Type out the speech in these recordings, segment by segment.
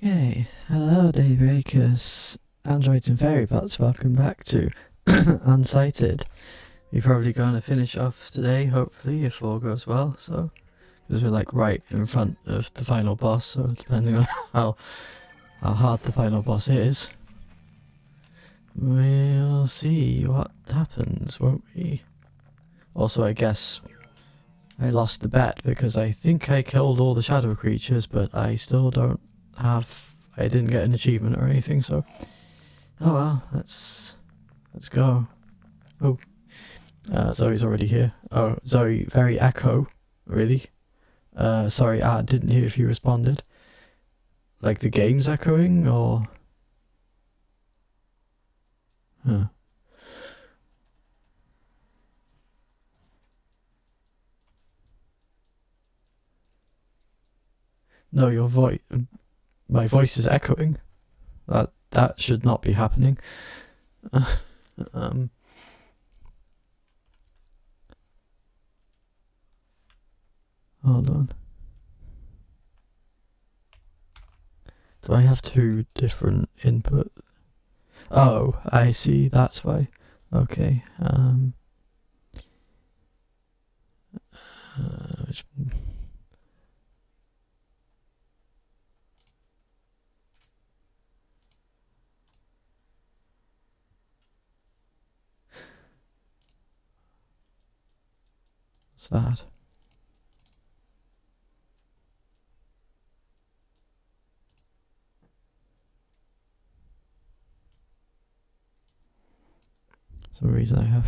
Okay, hello Daybreakers, androids and fairy bots, welcome back to Unsighted. We're probably going to finish off today, hopefully, if all goes well, so, because we're like right in front of the final boss, so depending on how hard the final boss is, we'll see what happens, won't we? Also, I guess I lost the bet because I think I killed all the shadow creatures, but I still don't I didn't get an achievement or anything, so oh well, let's go. Oh, Zoe's already here. Oh, Zoe, very echo, really. Sorry, I didn't hear if you responded. Like the game's echoing, or huh? No, your voice. My voice is echoing. That should not be happening. Hold on. Do I have two different input? Oh, I see. That's why. Okay. What's that? Some reason I have.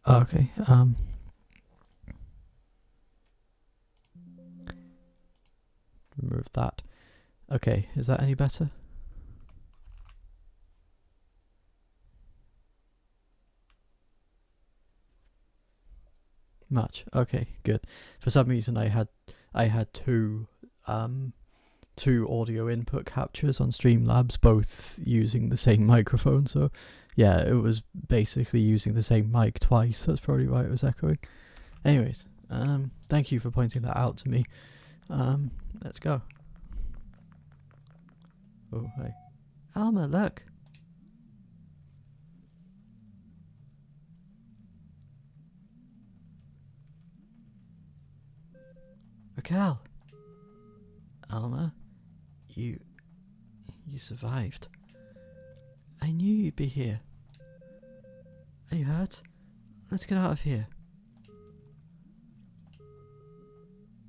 Oh, okay. Remove that. Okay, is that any better? Much. Okay, good. For some reason I had two audio input captures on Streamlabs, both using the same microphone, so yeah, it was basically using the same mic twice. That's probably why it was echoing. Anyways, thank you for pointing that out to me. Let's go. Oh, hey. Alma, look! Raquel! Alma, you survived. I knew you'd be here. Are you hurt? Let's get out of here.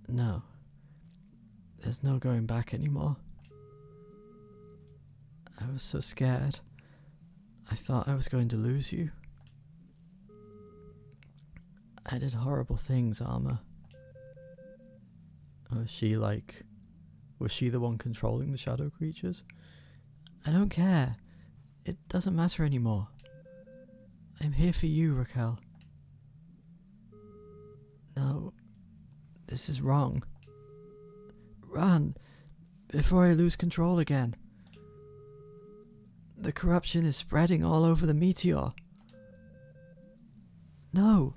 No. There's no going back anymore. I was so scared. I thought I was going to lose you. I did horrible things, Alma. Was she the one controlling the shadow creatures? I don't care. It doesn't matter anymore. I'm here for you, Raquel. No, this is wrong. Run, before I lose control again. The corruption is spreading all over the meteor. No,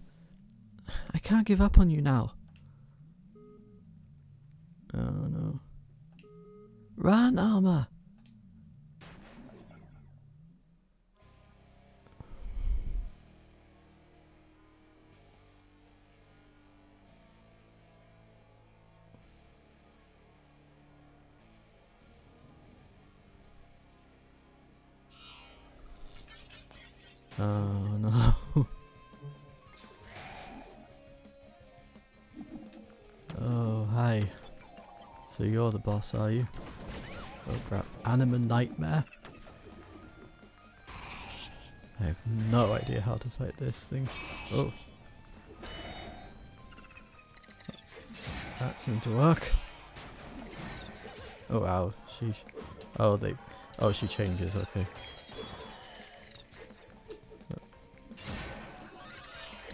I can't give up on you now. Oh no. Run, Alma! Oh no. Oh, hi. So you're the boss, are you? Oh crap. Anima Nightmare? I have no idea how to fight this thing. Oh. That seemed to work. Oh wow. She changes, okay.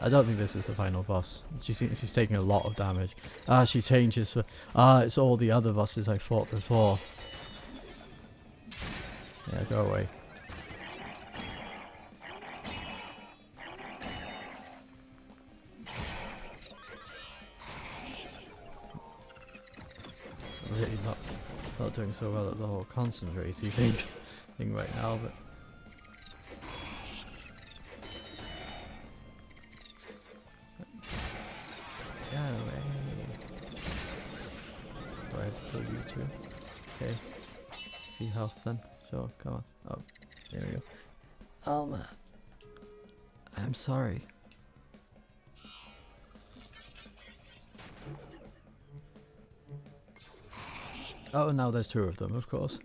I don't think this is the final boss. She's taking a lot of damage. She changes for... it's all the other bosses I fought before. Yeah, go away. Really not... Not doing so well at the whole concentrating thing right now, but yeah, anyway. Do I have to kill you too? Okay. Free health then. Sure, come on. Oh, there we go. Alma. I'm sorry. Oh, now there's two of them, of course.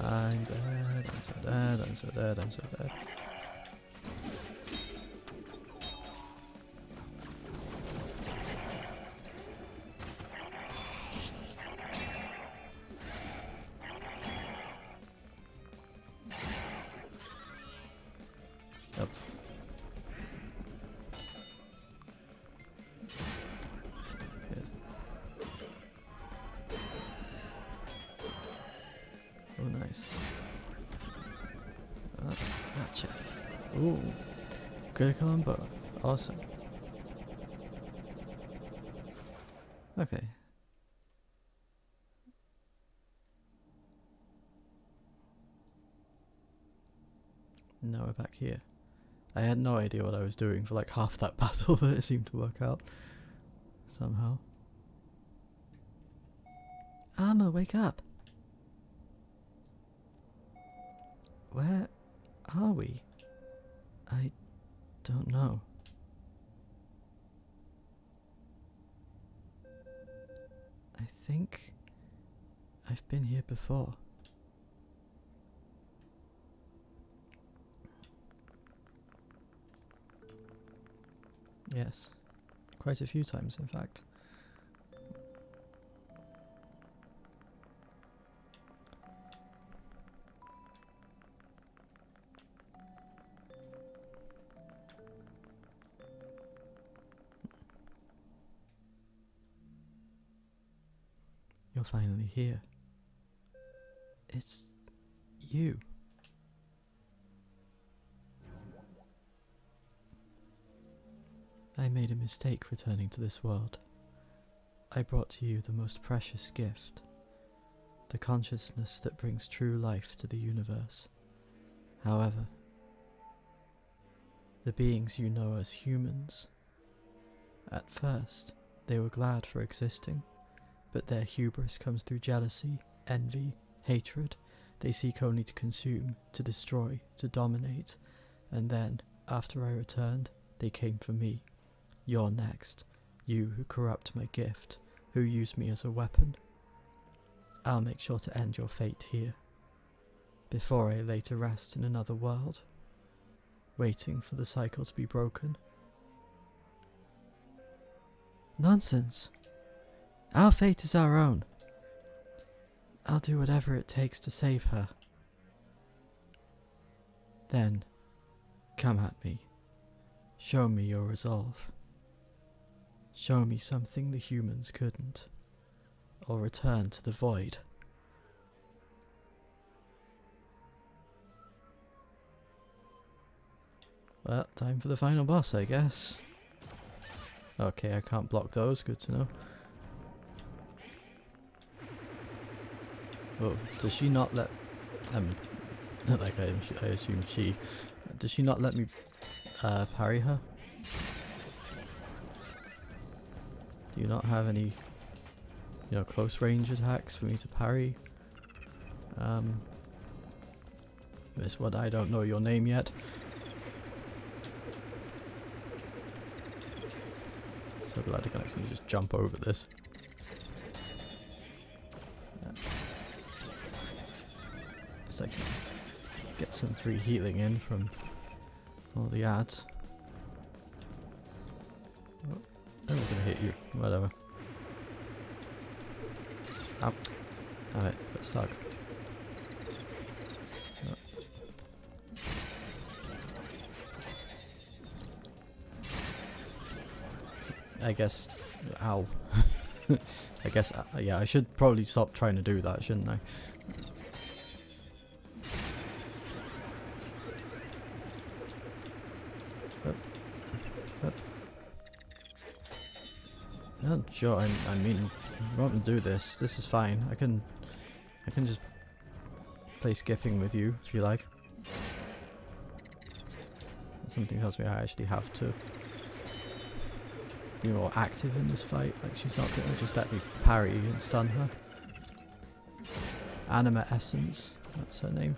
I'm dead, I'm so dead, I'm so dead, I'm so dead. Yep. Good. Oh, nice. Gotcha. Ooh. Critical on both. Awesome. Okay. Now we're back here. I had no idea what I was doing for like half that battle, but it seemed to work out somehow. Armor, wake up! Where are we? I don't know. I think I've been here before. Yes, quite a few times in fact. You're finally here. It's you. I made a mistake returning to this world. I brought to you the most precious gift, the consciousness that brings true life to the universe. However, the beings you know as humans, at first, they were glad for existing, but their hubris comes through jealousy, envy, hatred. They seek only to consume, to destroy, to dominate, and then, after I returned, they came for me. You're next, you who corrupt my gift, who use me as a weapon. I'll make sure to end your fate here, before I lay to rest in another world, waiting for the cycle to be broken. Nonsense! Our fate is our own. I'll do whatever it takes to save her. Then, come at me. Show me your resolve. Show me something the humans couldn't, or return to the void. Well, time for the final boss, I guess. Okay, I can't block those, good to know. Oh, does she not let... like I assume she... Does she not let me parry her? Do you not have any, close range attacks for me to parry? Miss what, I don't know your name yet. So glad I can actually just jump over this. It's like get some free healing in from all the ads. Oh, I'm gonna hit you. Whatever. Ow. Alright, got stuck. Oh. I guess. Ow. I guess. Yeah, I should probably stop trying to do that, shouldn't I? Sure. I mean, you want to do this? This is fine. I can just play skipping with you if you like. Something tells me I actually have to be more active in this fight. Like, she's not gonna just let me parry and stun her. Anima Essence, that's her name.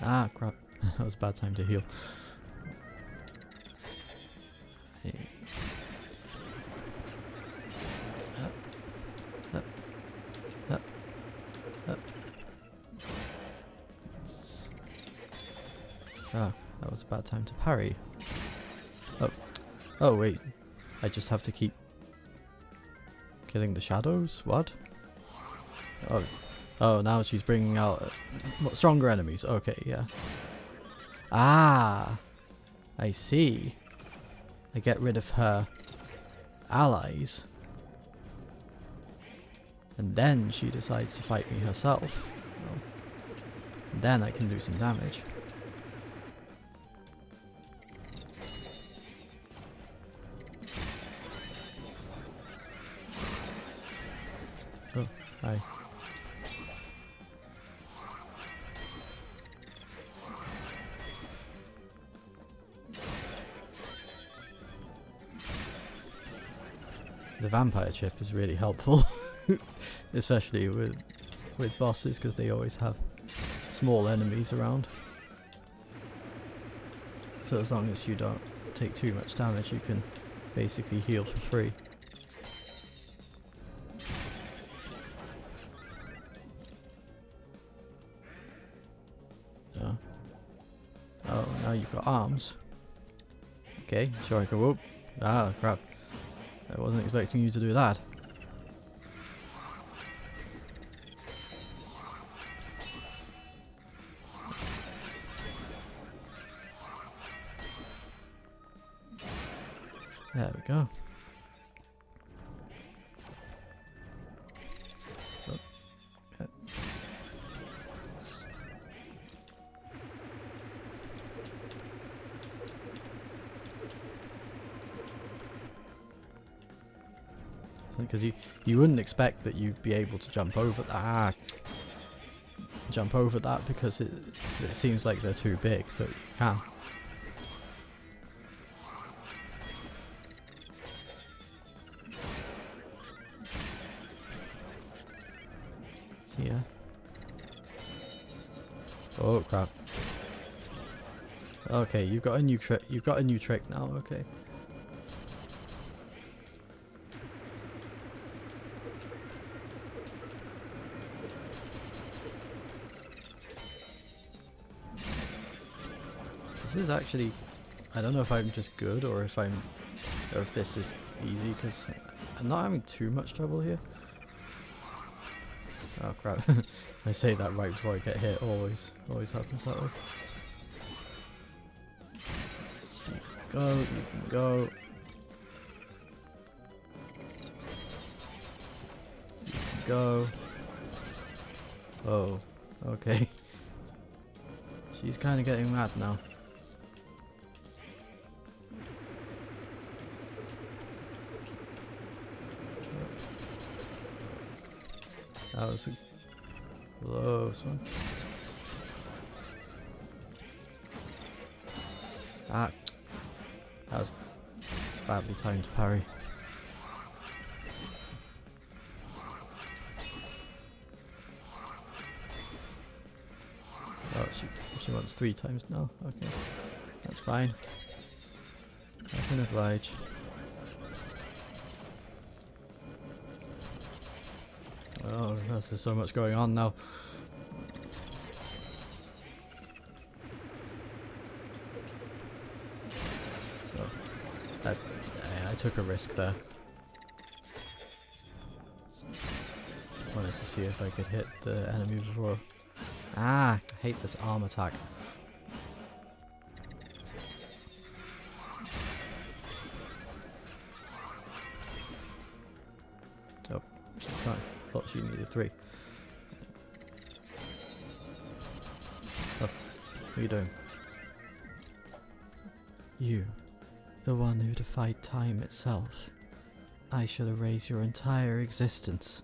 Ah, crap. That was a bad time to heal. Hey. Up. Up. Up. Ah, that was a bad time to parry. Oh. Oh, wait. I just have to keep killing the shadows? What? Oh. Oh, now she's bringing out stronger enemies. Okay, yeah. Ah, I see. I get rid of her allies. And then she decides to fight me herself. Oh. Then I can do some damage. Oh, hi. The vampire chip is really helpful, especially with bosses, because they always have small enemies around. So as long as you don't take too much damage, you can basically heal for free. Yeah. Oh, now you've got arms. Okay, sure I can whoop. Ah, crap. I wasn't expecting you to do that. There we go. Oh. Yeah. Because you wouldn't expect that you'd be able to jump over that. Jump over that because it seems like they're too big, but you can. See ya. Oh crap. Okay, you've got a new trick. You've got a new trick now. Okay. This is actually, I don't know if I'm just good or if this is easy, because I'm not having too much trouble here. Oh crap. I say that right before I get hit, always happens that way. Go, you can go. You can go. Oh, okay. She's kind of getting mad now. That was a close one. Ah, that was badly timed to parry. Oh, she wants 3 times now. Okay, that's fine. I can oblige. Oh, there's so much going on now. Oh, I took a risk there. Wanted to see if I could hit the enemy before. Ah, I hate this arm attack. Oh, she's done. Thought she needed 3. Oh, what are you doing? You, the one who defied time itself. I should erase your entire existence.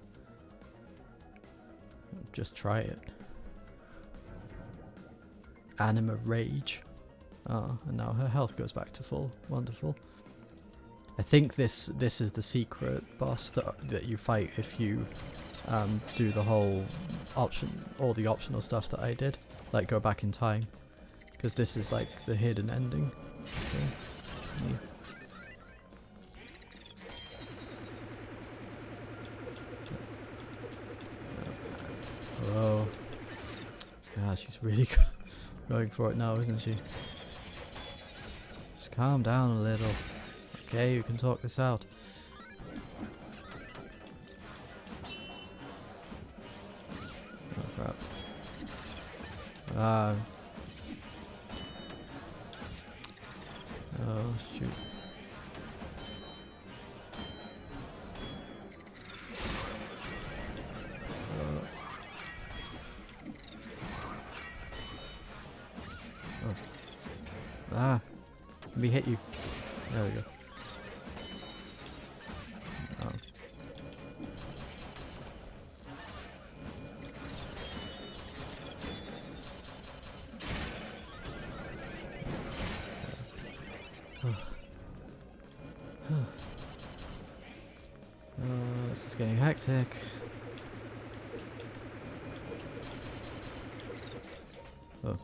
Just try it. Anima Rage. Oh, and now her health goes back to full. Wonderful. I think this is the secret boss that you fight if you do the whole all the optional stuff that I did, like go back in time, because this is like the hidden ending. Okay. Yeah. Oh, God, she's really going for it now, isn't she? Just calm down a little. Okay, you can talk this out. Oh crap. Oh shoot. Let me hit you. There we go. Oh. This is getting hectic. Oh.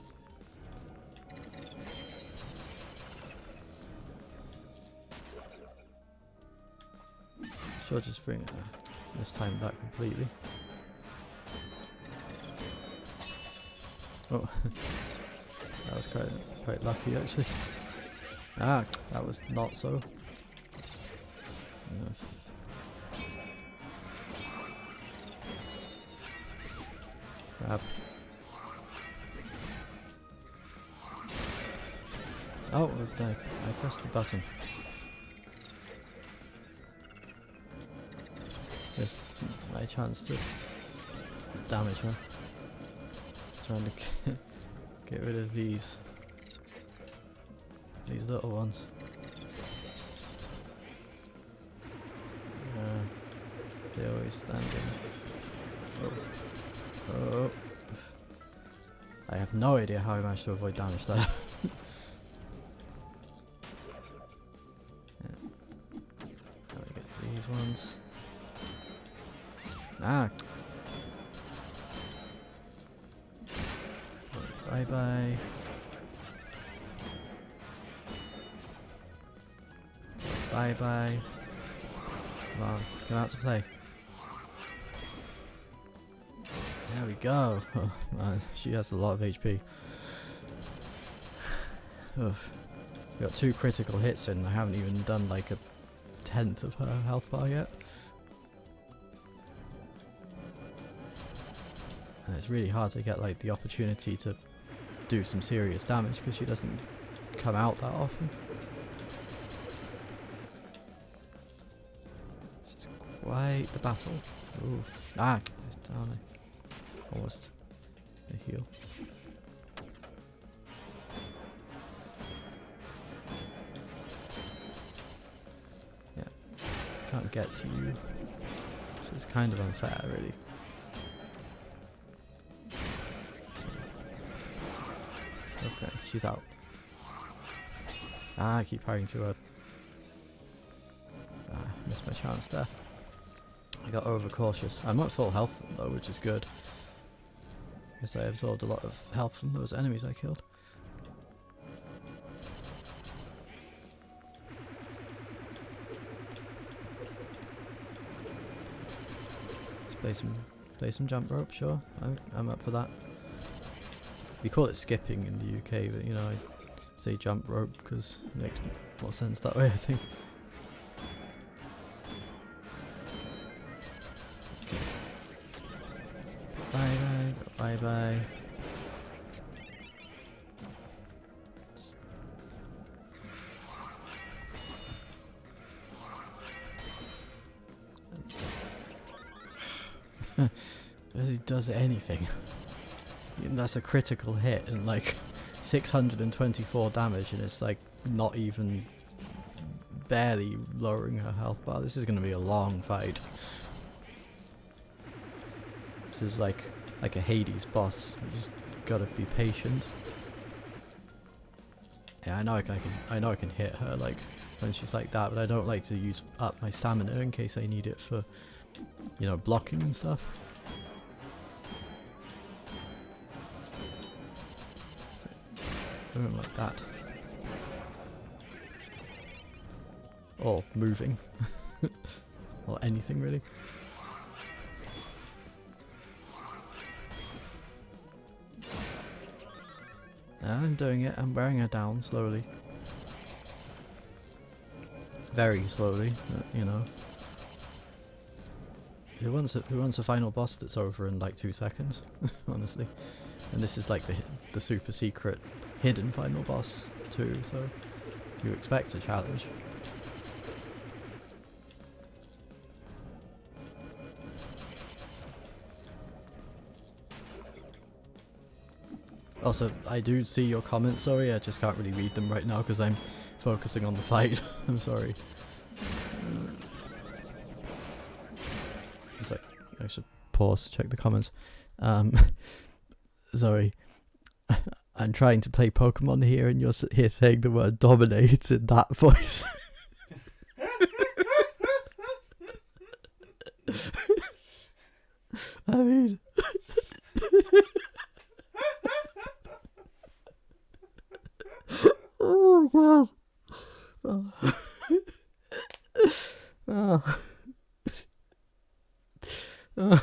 Sure, just bring this time back completely. Oh, that was quite lucky actually. Ah, that was not so. Grab. Oh, I pressed the button. Just my chance to damage her. Just trying to get rid of these little ones. They always stand in. Oh. I have no idea how I managed to avoid damage there. Now we get these ones. Ah! Bye bye. Bye bye. Come on, come out to play. There we go. Oh man, she has a lot of HP. We got 2 critical hits in. I haven't even done like a 10th of her health bar yet. And it's really hard to get like the opportunity to do some serious damage because she doesn't come out that often. This is quite the battle. Ooh. Ah, it's down there. Almost a heal. Yeah, can't get to you, which is kind of unfair, really. Okay, she's out. Ah, I keep firing to her. Ah, missed my chance there. I got overcautious. I'm at full health though, which is good. I guess I absorbed a lot of health from those enemies I killed. Let's play some jump rope, sure. I'm up for that. We call it skipping in the UK, but you know, I say jump rope because it makes more sense that way, I think. Bye bye, bye bye. He does anything. That's a critical hit and like 624 damage, and it's like not even barely lowering her health bar. This is going to be a long fight. This is like a Hades boss. You just gotta be patient. Yeah, I know I can hit her like when she's like that, but I don't like to use up my stamina in case I need it for, you know, blocking and stuff. Something like that. Or moving. Or anything really. I'm doing it. I'm wearing her down slowly. Very slowly, but, you know. Who wants a final boss that's over in like 2 seconds? Honestly. And this is like the super secret hidden final boss too, so you expect a challenge. Also, I do see your comments, sorry, I just can't really read them right now because I'm focusing on the fight. I'm sorry. It's like, I should pause, check the comments. Sorry. I'm trying to play Pokemon here and you're here saying the word dominate in that voice. I mean... Oh god. Oh. Oh. Oh.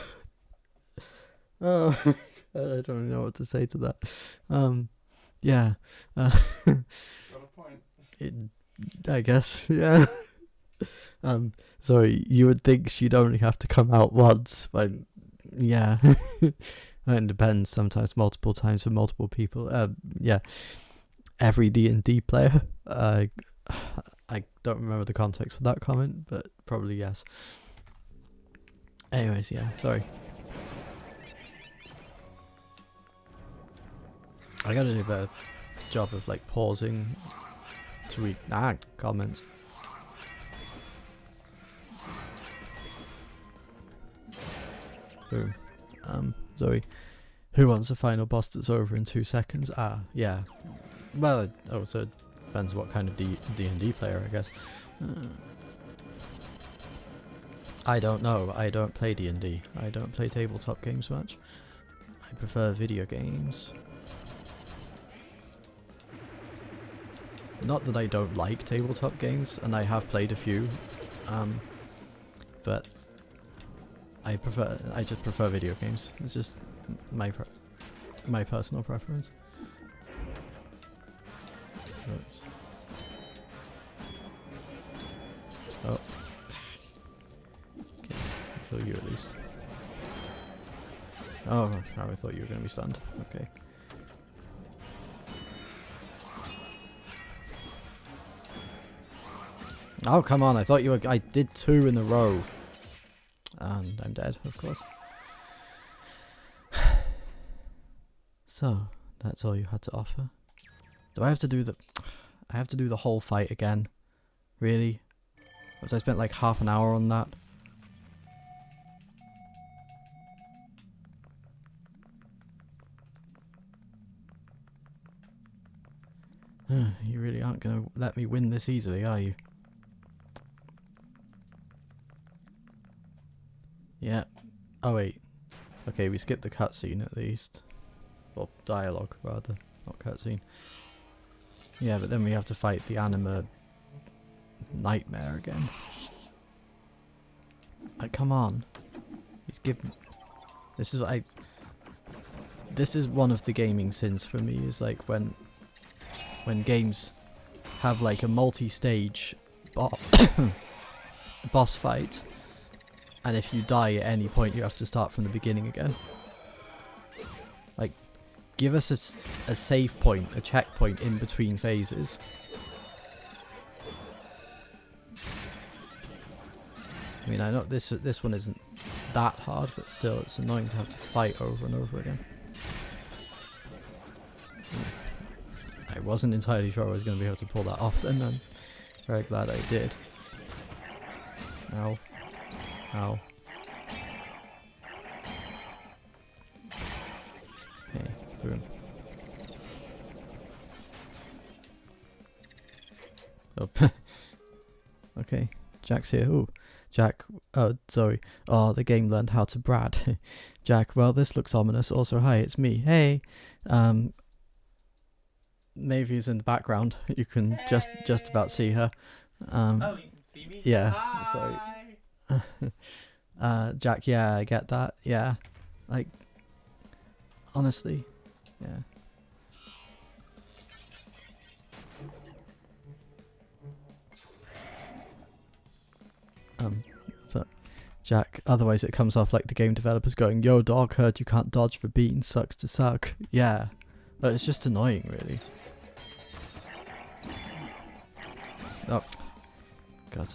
Oh. I don't know what to say to that. Yeah. Got a point. I guess, yeah. Sorry, you would think she'd only have to come out once, but yeah. It depends, sometimes multiple times for multiple people. Yeah. Every D&D player. I don't remember the context of that comment, but probably yes. Anyways, yeah, sorry. I gotta do a better job of like pausing to read comments. Boom. Zoe. Who wants a final boss that's over in 2 seconds? Yeah. Well, it also depends what kind of D&D player, I guess. I don't know. I don't play D&D. I don't play tabletop games much. I prefer video games. Not that I don't like tabletop games, and I have played a few, but I just prefer video games. It's just my personal preference. Oops. Oh. Okay, I'll kill you at least. Oh, I thought you were going to be stunned. Okay. Oh, come on, I thought you were... I did 2 in a row. And I'm dead, of course. So, that's all you had to offer. Do I have to do the... I have to do the whole fight again? Really? Because I spent like half an hour on that. You really aren't going to let me win this easily, are you? Yeah. Oh wait. Okay, we skipped the cutscene at least. Or dialogue, rather. Not cutscene. Yeah, but then we have to fight the anima nightmare again. Come on. He's given... This is what I... This is one of the gaming sins for me, is like when games have like a multi-stage boss fight, and if you die at any point you have to start from the beginning again. Like, give us a save point, a checkpoint in between phases. I mean, I know this one isn't that hard, but still it's annoying to have to fight over and over again. I wasn't entirely sure I was going to be able to pull that off then. I'm very glad I did. Ow. Ow. Okay, boom. Oh, okay, Jack's here. Ooh, Jack. Oh, sorry. Oh, the game learned how to Brad. Jack. Well, this looks ominous. Also, hi, it's me. Hey. Navy's in the background. You can just about see her. Oh, you can see me? Yeah. Hi. So, Jack. Yeah, I get that. Yeah, like honestly, yeah. So Jack, otherwise it comes off like the game developers going, "Yo, dog, heard you can't dodge for beans, sucks to suck." Yeah, but it's just annoying, really. Oh, God,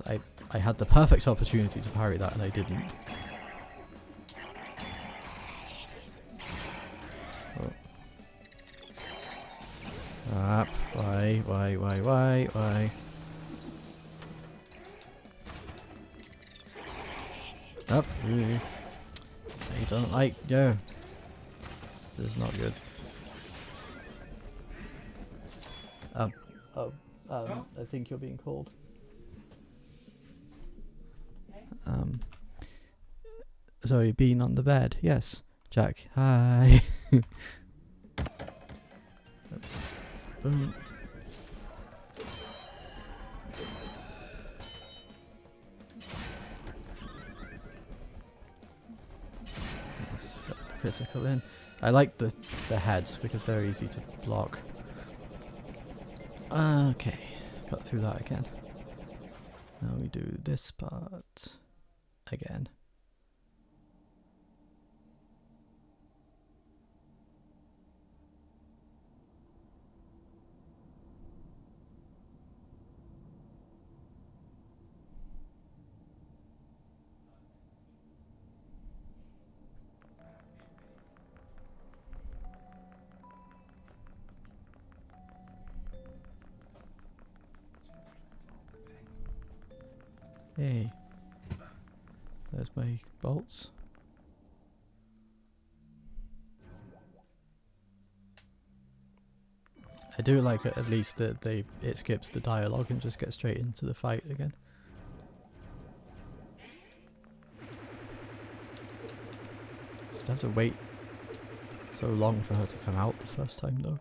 I had the perfect opportunity to parry that and I didn't. Oh. Ah, why? Up. I don't like. Yeah. This is not good. I think you're being called. Sorry, being on the bed. Yes, Jack. Hi. Boom. Yes, got the critical in. I like the heads because they're easy to block. Okay, got through that again. Now we do this part again. Hey, there's my bolts. I do like it, at least that it skips the dialogue and just gets straight into the fight again. Just have to wait so long for her to come out the first time though.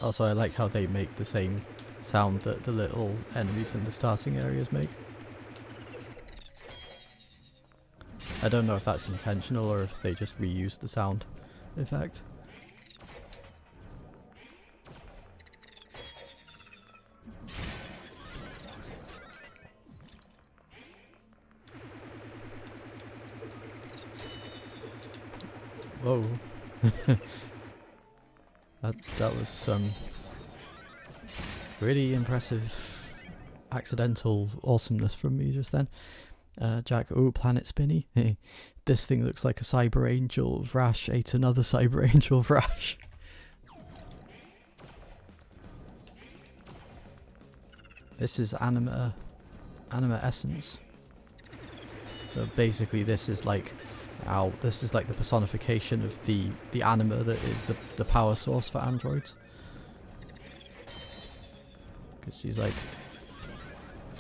Also, I like how they make the same sound that the little enemies in the starting areas make. I don't know if that's intentional or if they just reuse the sound effect. Whoa. That was some really impressive accidental awesomeness from me just then. Jack, ooh, Planet Spinny. This thing looks like a cyber angel. Vrash ate another cyber angel. Vrash. This is anima essence. So basically this is like, this is like the personification of the anima that is the power source for androids. Because she's like,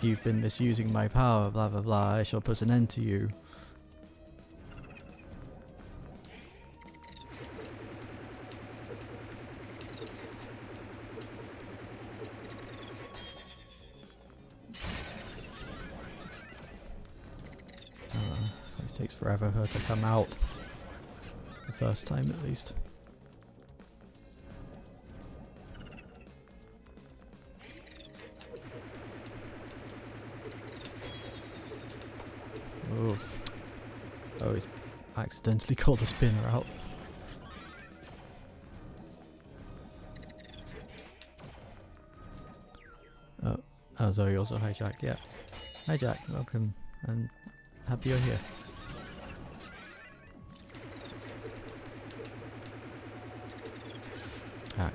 you've been misusing my power, blah blah blah, I shall put an end to you. It takes forever her to come out. The first time at least. Oh, he's accidentally called a spinner out. Oh, Zoe also hijacked, yeah. Hi Jack, welcome. I'm happy you're here. Hack.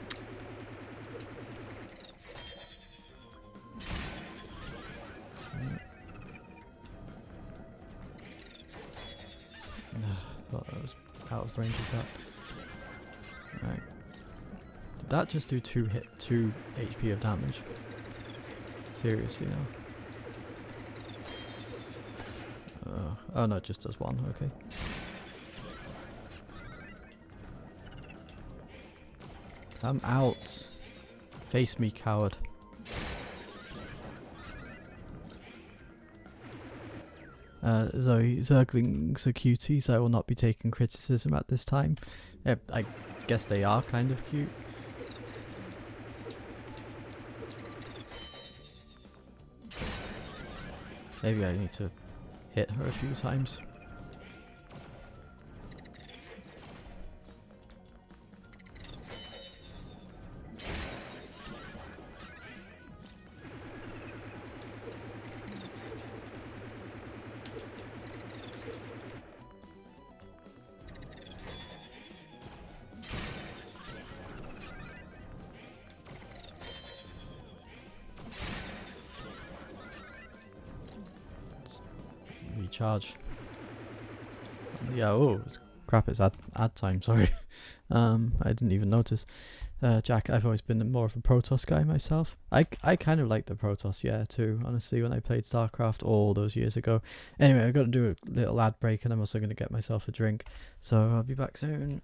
Thought I was out of range of that. Right. Did that just do 2 HP of damage? Seriously now? Oh no, it just does 1, okay. I'm out. Face me, coward. Zoe, Zerglings are cuties. I will not be taking criticism at this time. I guess they are kind of cute. Maybe I need to hit her a few times. Recharge. Yeah, oh crap, it's ad time, sorry. I didn't even notice. Jack, I've always been more of a Protoss guy myself. I kind of like the Protoss, yeah, too, honestly, when I played StarCraft all those years ago. Anyway, I've got to do a little ad break and I'm also going to get myself a drink. So I'll be back soon.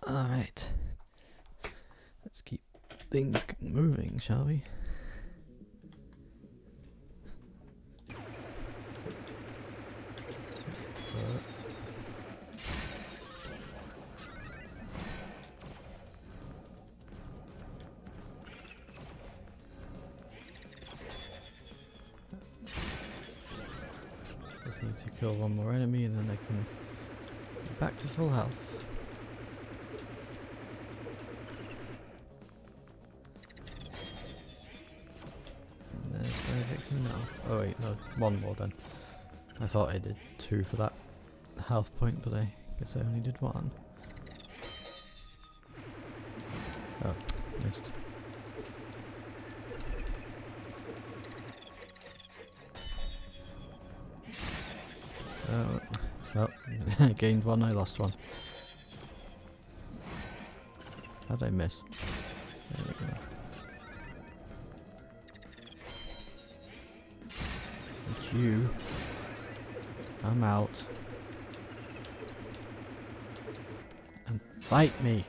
Alright. Let's keep things moving, shall we? Just need to kill one more enemy and then I can get back to full health. No. Oh wait, no, one more then. I thought I did 2 for that health point, but I guess I only did 1. honest. Well, I gained one, I lost one. How'd I miss? There we go. And you... come out. And fight me!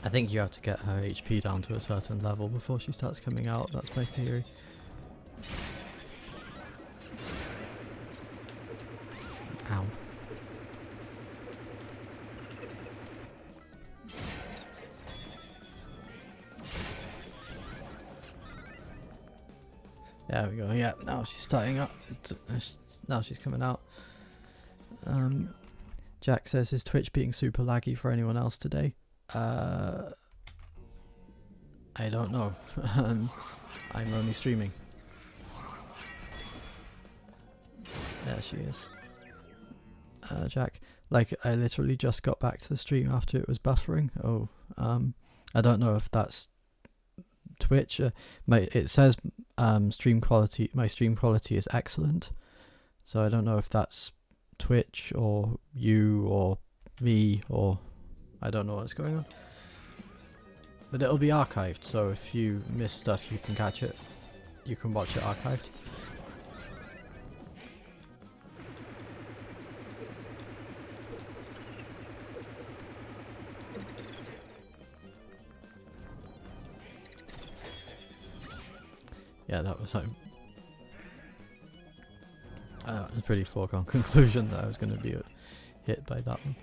I think you have to get her HP down to a certain level before she starts coming out, that's my theory. Ow. There we go, yeah, now she's starting up. Now she's coming out. Jack says, is Twitch being super laggy for anyone else today? I don't know. I'm only streaming. There she is. Jack, like I literally just got back to the stream after it was buffering. Oh, I don't know if that's Twitch. It says stream quality. My stream quality is excellent, so I don't know if that's Twitch or you or me or I don't know what's going on. But it'll be archived, so if you miss stuff, you can catch it. You can watch it archived. Yeah, that was like it was a pretty foregone conclusion that I was going to be hit by that one.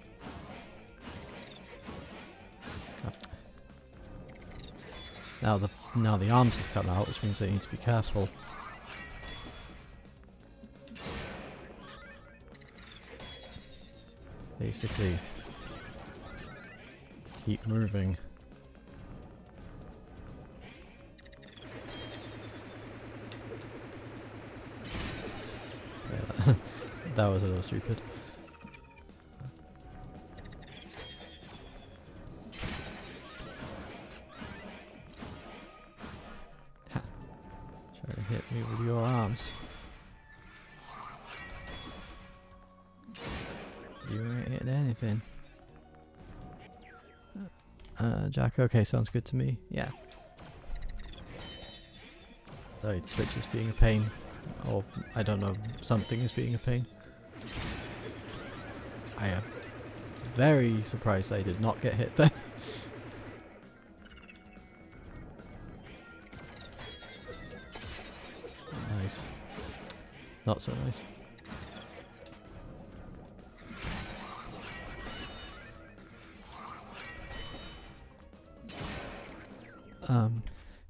Now the arms have come out, which means I need to be careful. Basically, keep moving. Yeah, that was a little stupid. Try to hit me with your arms. You ain't hitting anything. Jack, okay, sounds good to me. Yeah. Sorry, Twitch is being a pain. Or, I don't know, something is being a pain. I am very surprised I did not get hit there. Nice. Not so nice.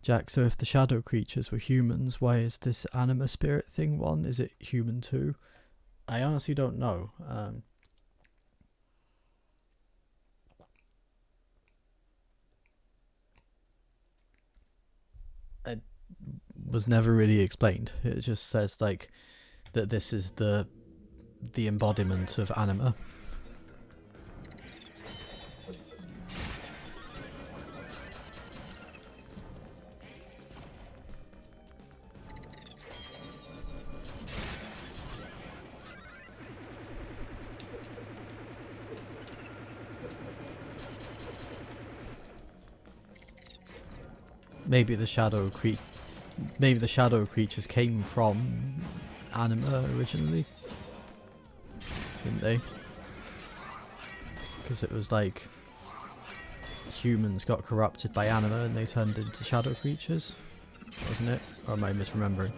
Jack, so if the shadow creatures were humans, why is this anima spirit thing one? Is it human too? I honestly don't know. It was never really explained. It just says like that this is the embodiment of anima. Maybe the shadow creatures came from anima originally, didn't they? Because it was like humans got corrupted by anima and they turned into shadow creatures, wasn't it? Or am I misremembering?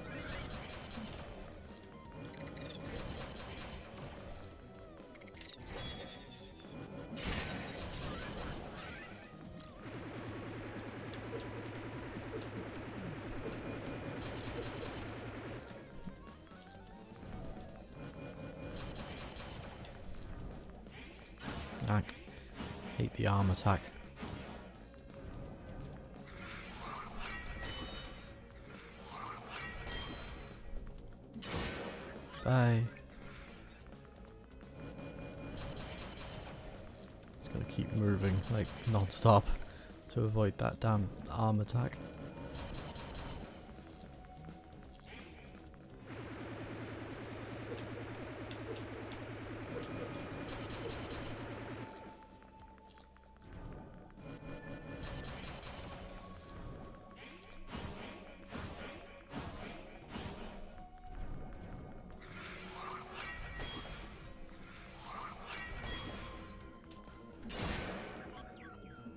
I hate the arm attack. Bye. to keep moving like non-stop to avoid that damn arm attack.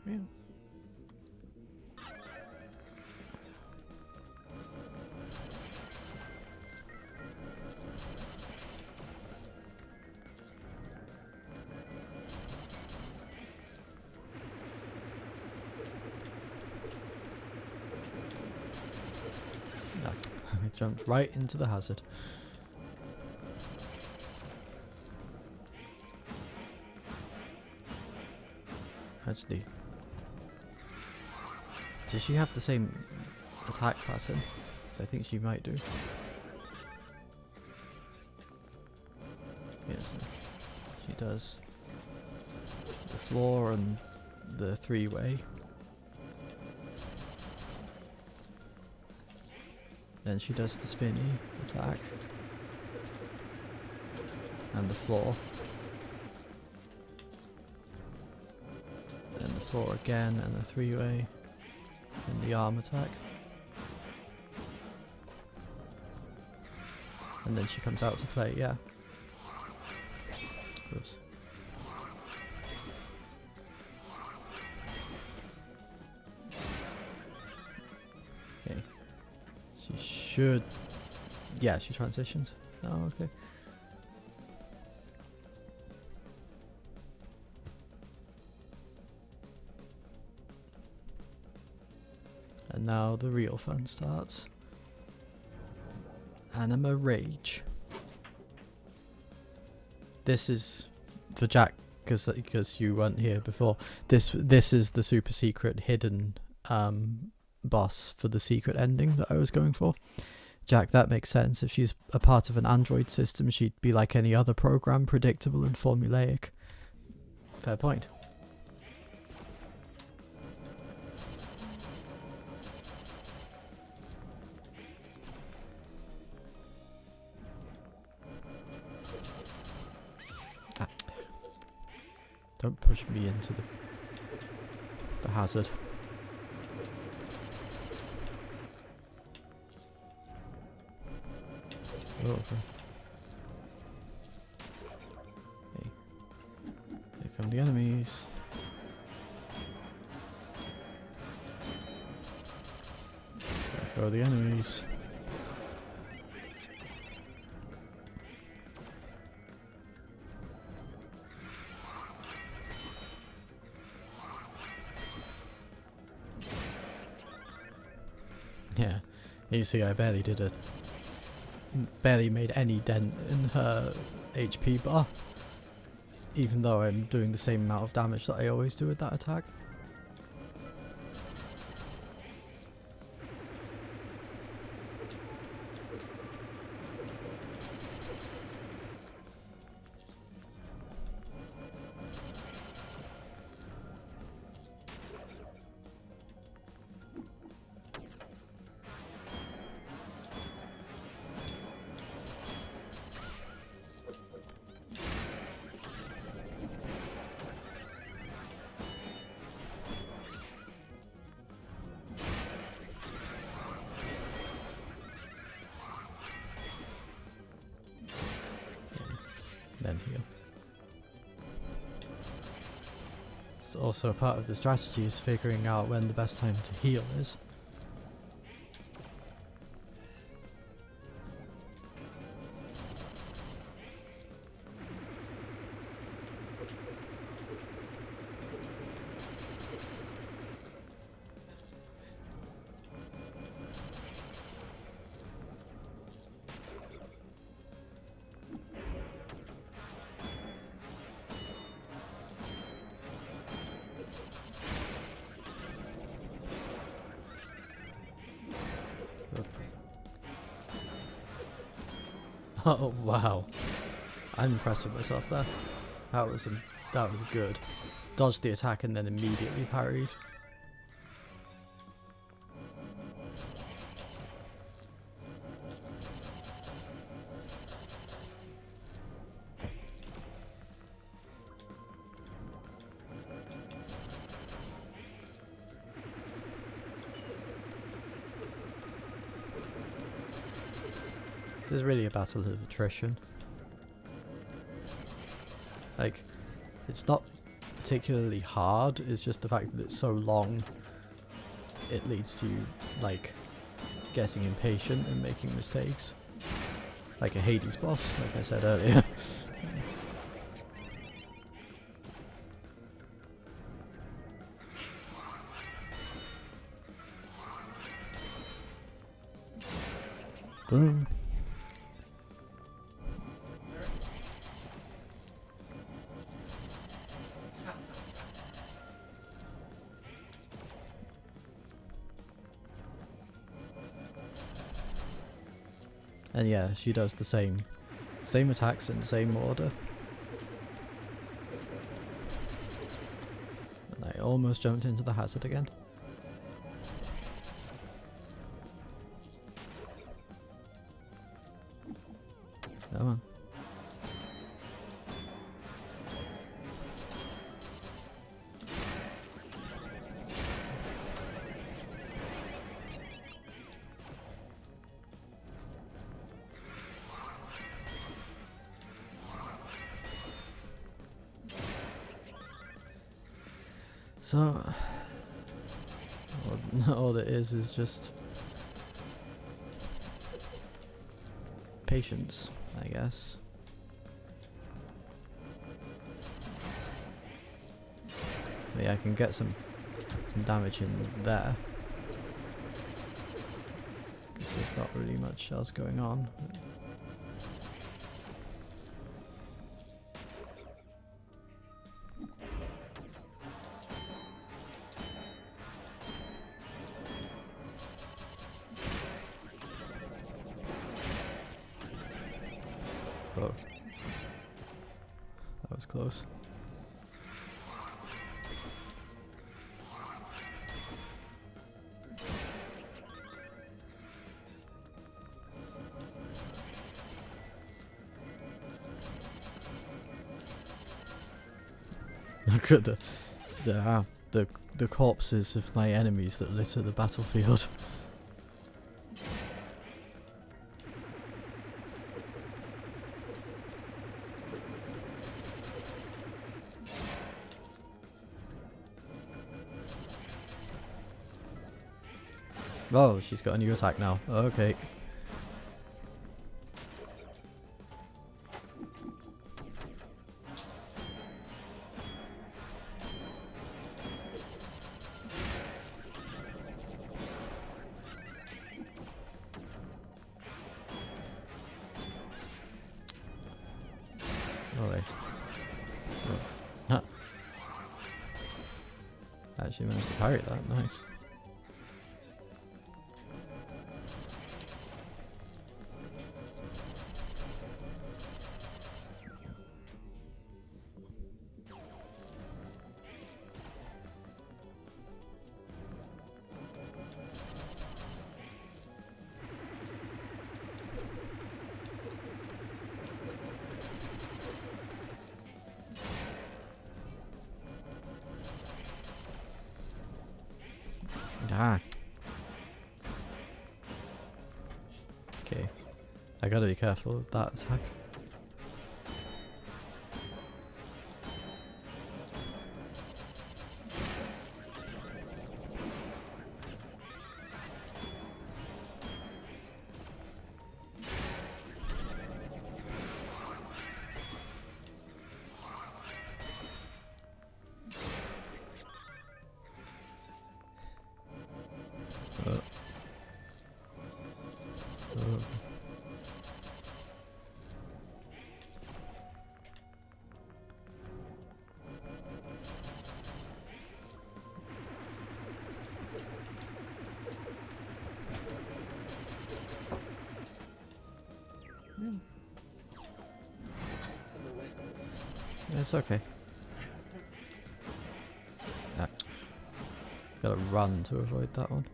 Yeah. No, I jumped right into the hazard. Actually, does she have the same attack pattern? Because I think she might do. Yes, she does. The floor and the three-way. Then she does the spinny attack. And the floor. Then the floor again and the three-way. And the arm attack. And then she comes out to play, yeah. Oops. Okay. She should... Yeah, she transitions. Oh, okay. And now the real fun starts. Anima Rage. This is for Jack, because you weren't here before. This is the super secret hidden boss for the secret ending that I was going for. Jack, that makes sense. If she's a part of an Android system, she'd be like any other program, predictable and formulaic. Fair point. Don't push me into the hazard. Oh, okay. Okay. Here come the enemies. There go the enemies. Yeah, you see I barely made any dent in her HP bar, even though I'm doing the same amount of damage that I always do with that attack. Then heal. So also part of the strategy is figuring out when the best time to heal is. Oh wow, I'm impressed with myself there. That was good. dodged the attack and then immediately parried. This is really a battle of attrition. Like, it's not particularly hard, it's just the fact that it's so long, it leads to you, like, getting impatient and making mistakes. Like a Hades boss, like I said earlier. Boom. And yeah, she does the same attacks in the same order. And I almost jumped into the hazard again. Come on. So, all it is just patience, I guess. But yeah, I can get some damage in there. 'Cause there's not really much else going on. Oh, that was close. Look at the corpses of my enemies that litter the battlefield. Oh, she's got a new attack now. Okay. Oh, wait. Oh. Huh. Actually managed to parry that. Nice. Ah. Okay. I gotta be careful with that attack. It's okay. Gotta run to avoid that one.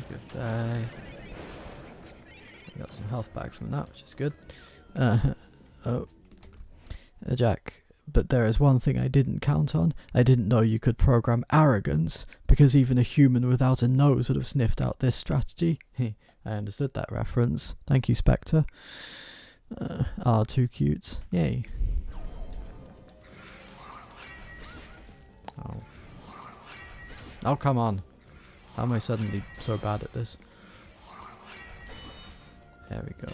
Good day. Got some health back from that, which is good. Jack, but there is one thing I didn't count on. I didn't know you could program arrogance, because even a human without a nose would have sniffed out this strategy. I understood that reference. Thank you, Spectre. Too cute. Yay. Oh. Oh, come on. How am I suddenly so bad at this? There we go.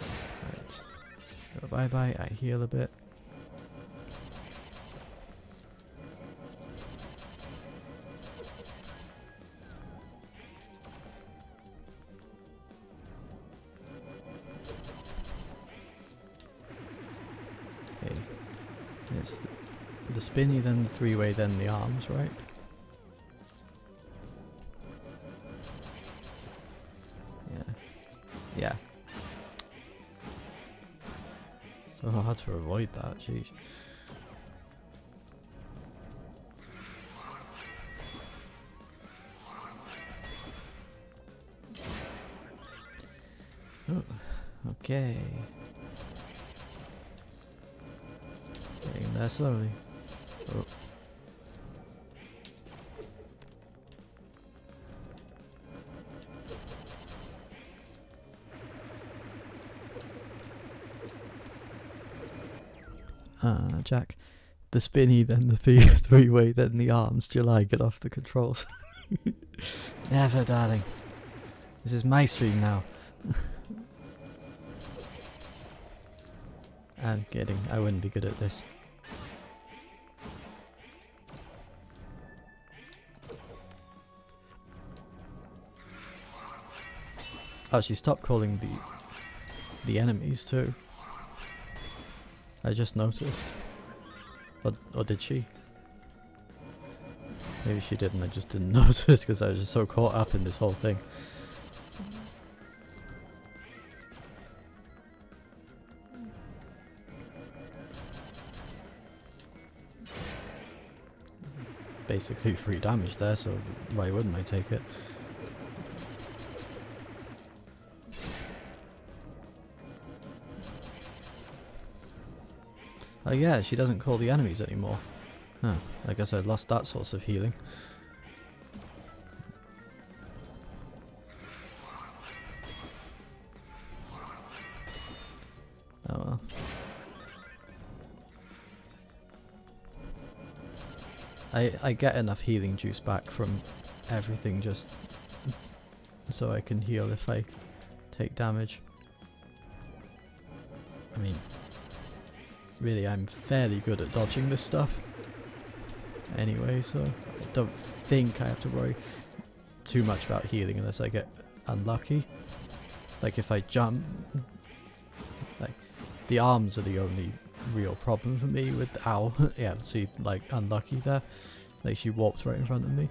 Right. Go bye-bye. I heal a bit. Okay. It's the spinny, then the three-way, then the arms, right? Yeah. So hard to avoid that, jeez. Oh, okay. Getting there slowly. Oh. Jack, the spinny, then the three-way, then the arms. July, get off the controls. Never, darling. This is my stream now. I'm kidding. I wouldn't be good at this. Oh, she stopped calling the enemies too. I just noticed. Or did she? Maybe she didn't, I just didn't notice because I was just so caught up in this whole thing. Basically free damage there, so why wouldn't I take it? Oh yeah, she doesn't call the enemies anymore. Huh, I guess I lost that source of healing. Oh well. I get enough healing juice back from everything just so I can heal if I take damage. I mean, really, I'm fairly good at dodging this stuff anyway, so I don't think I have to worry too much about healing unless I get unlucky. Like if I jump, like the arms are the only real problem for me with ow. Yeah, see, like unlucky there, like she walked right in front of me.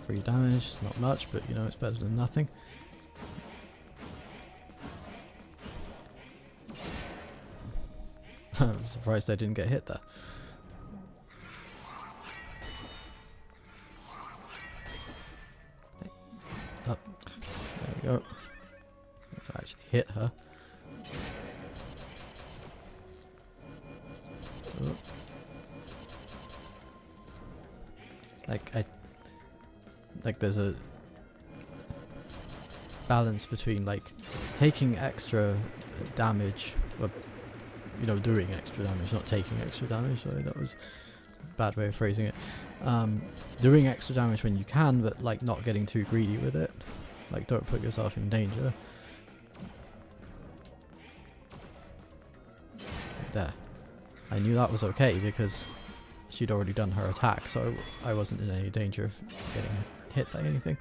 Free damage, not much, but you know, it's better than nothing. I'm surprised I didn't get hit there. Up. There we go. I actually hit her. Oh. Like there's a balance between like taking extra damage, or you know, doing extra damage, not taking extra damage. Sorry, that was a bad way of phrasing it. Doing extra damage when you can, but like not getting too greedy with it. Like don't put yourself in danger. There. I knew that was okay because she'd already done her attack, so I wasn't in any danger of getting hit by anything.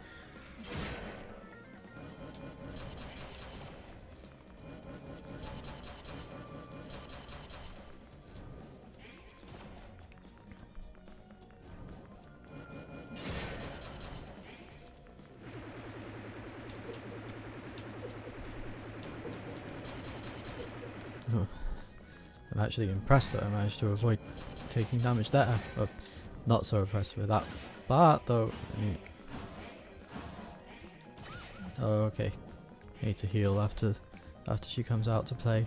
Oh. I'm actually impressed that I managed to avoid taking damage there. Well, not so impressed with that part though. Oh, okay. Need to heal after she comes out to play.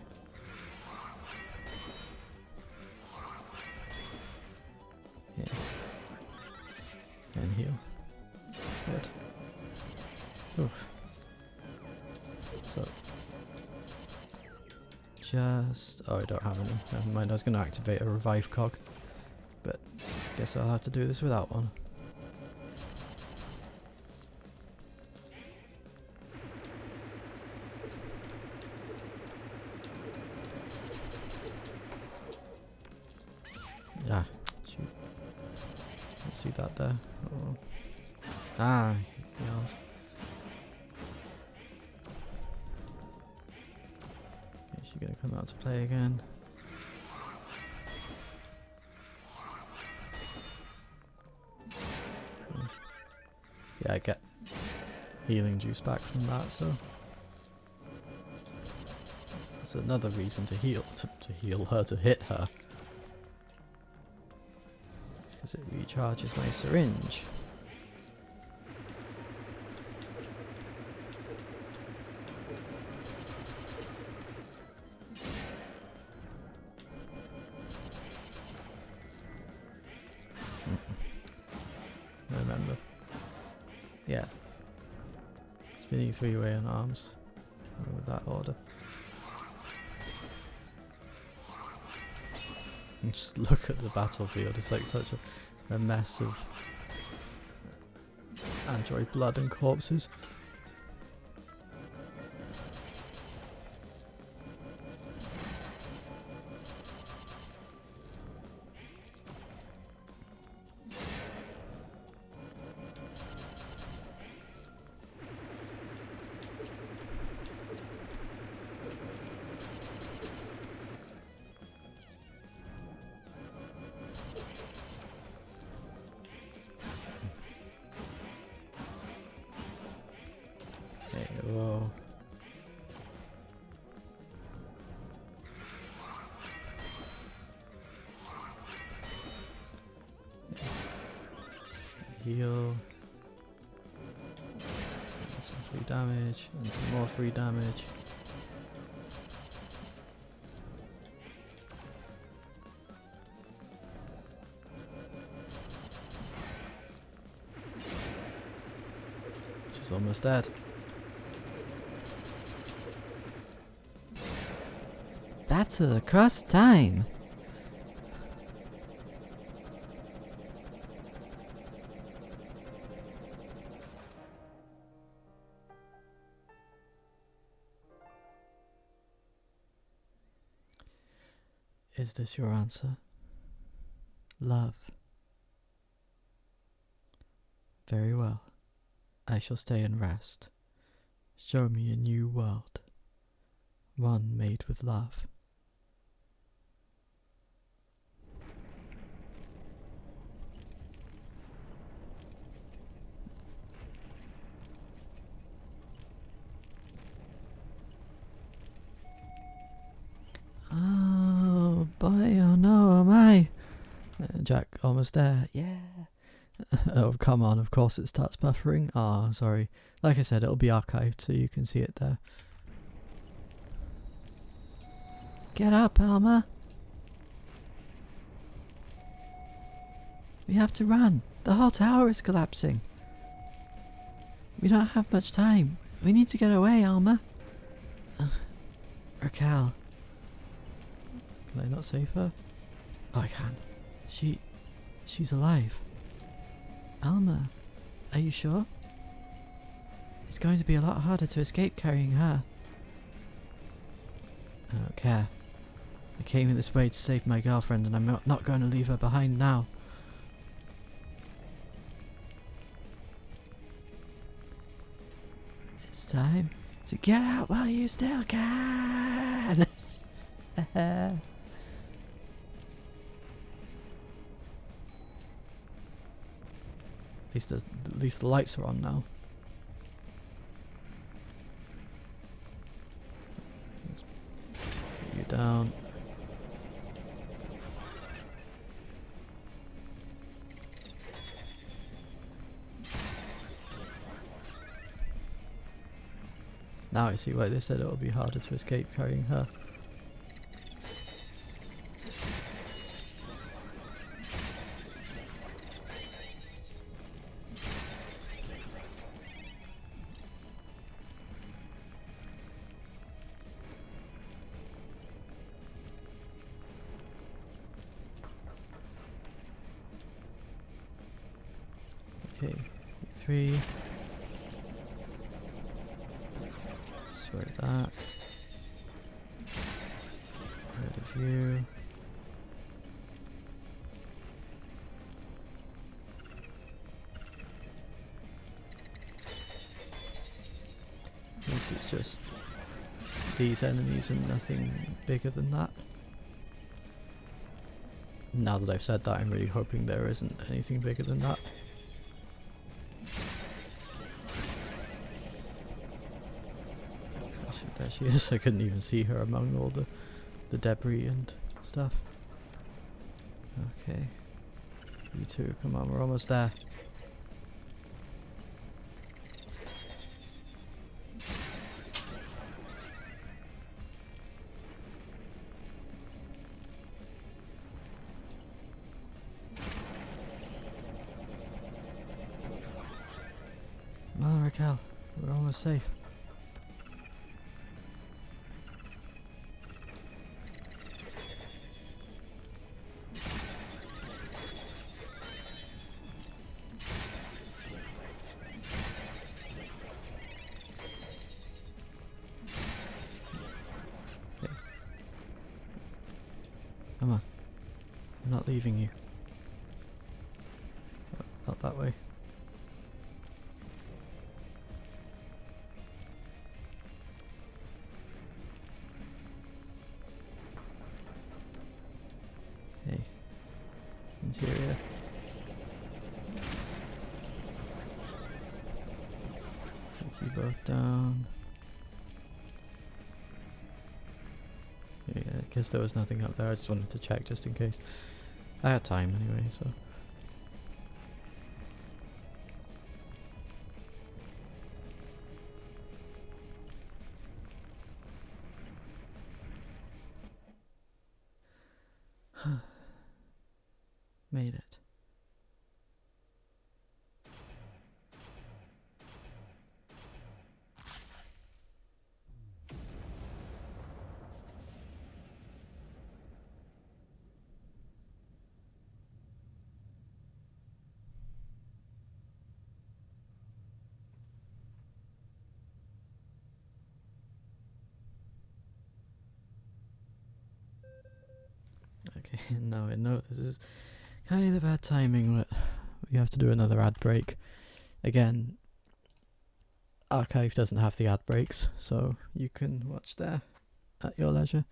Yeah. And heal. Good. Oof. So just... oh, I don't have any. Never mind, I was going to activate a revive cog. But guess I'll have to do this without one. Ah, shoot. Can't see that there. Oh. Ah, yeah. Is she gonna come out to play again? Yeah, I get healing juice back from that, so that's another reason to heal, to heal her, to hit her. It's because it recharges my syringe. Remember. Yeah. Spinning three-way on arms. Go with that order. And just look at the battlefield. It's like such a mess of android blood and corpses. Whoa. Heal. And some free damage, and some more free damage. She's almost dead. Battle across time. Is this your answer? Love. Very well. I shall stay and rest. Show me a new world. One made with love. Oh boy, oh no, am I? Jack, almost there. Yeah. Oh, come on, of course it starts buffering. Ah, sorry. Like I said, it'll be archived so you can see it there. Get up, Alma. We have to run. The whole tower is collapsing. We don't have much time. We need to get away, Alma. Raquel. Can I not save her? Oh, I can. She's alive. Alma, are you sure? It's going to be a lot harder to escape carrying her. I don't care. I came this way to save my girlfriend, and I'm not going to leave her behind now. It's time to get out while you still can! At least the lights are on now. Let's put you down. Now I see why they said it will be harder to escape carrying her. Okay, 3. Sort that. Rid of you. This is just these enemies and nothing bigger than that. Now that I've said that, I'm really hoping there isn't anything bigger than that. There she is. I couldn't even see her among all the debris and stuff. Okay. You two, come on, we're almost there. Well, Raquel, we're almost safe. Come on. I'm not leaving you. Oh, not that way. Hey. Interior. Take you both down. Yeah, I guess there was nothing up there. I just wanted to check just in case. I had time anyway, so. Made it. Okay, now I know this is kind of bad timing, but we have to do another ad break. Again, Archive doesn't have the ad breaks, so you can watch there at your leisure.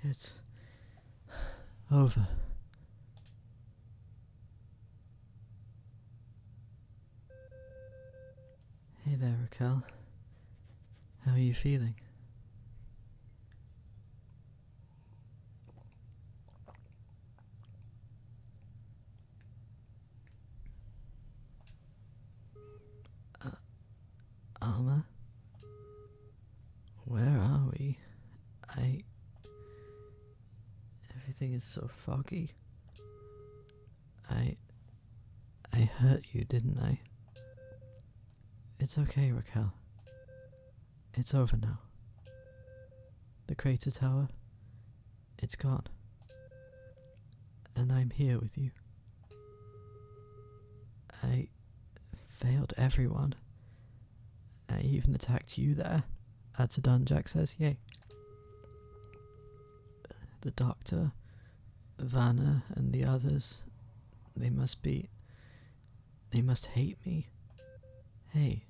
It's over. Hey there, Raquel. How are you feeling? Alma? Where are we? Everything is so foggy. I hurt you, didn't I? It's okay, Raquel. It's over now. The crater tower, it's gone. And I'm here with you. I failed everyone. I even attacked you there. Ads are done, Jack says. Yay. The doctor, Vanna, and the others, they must hate me. Hey,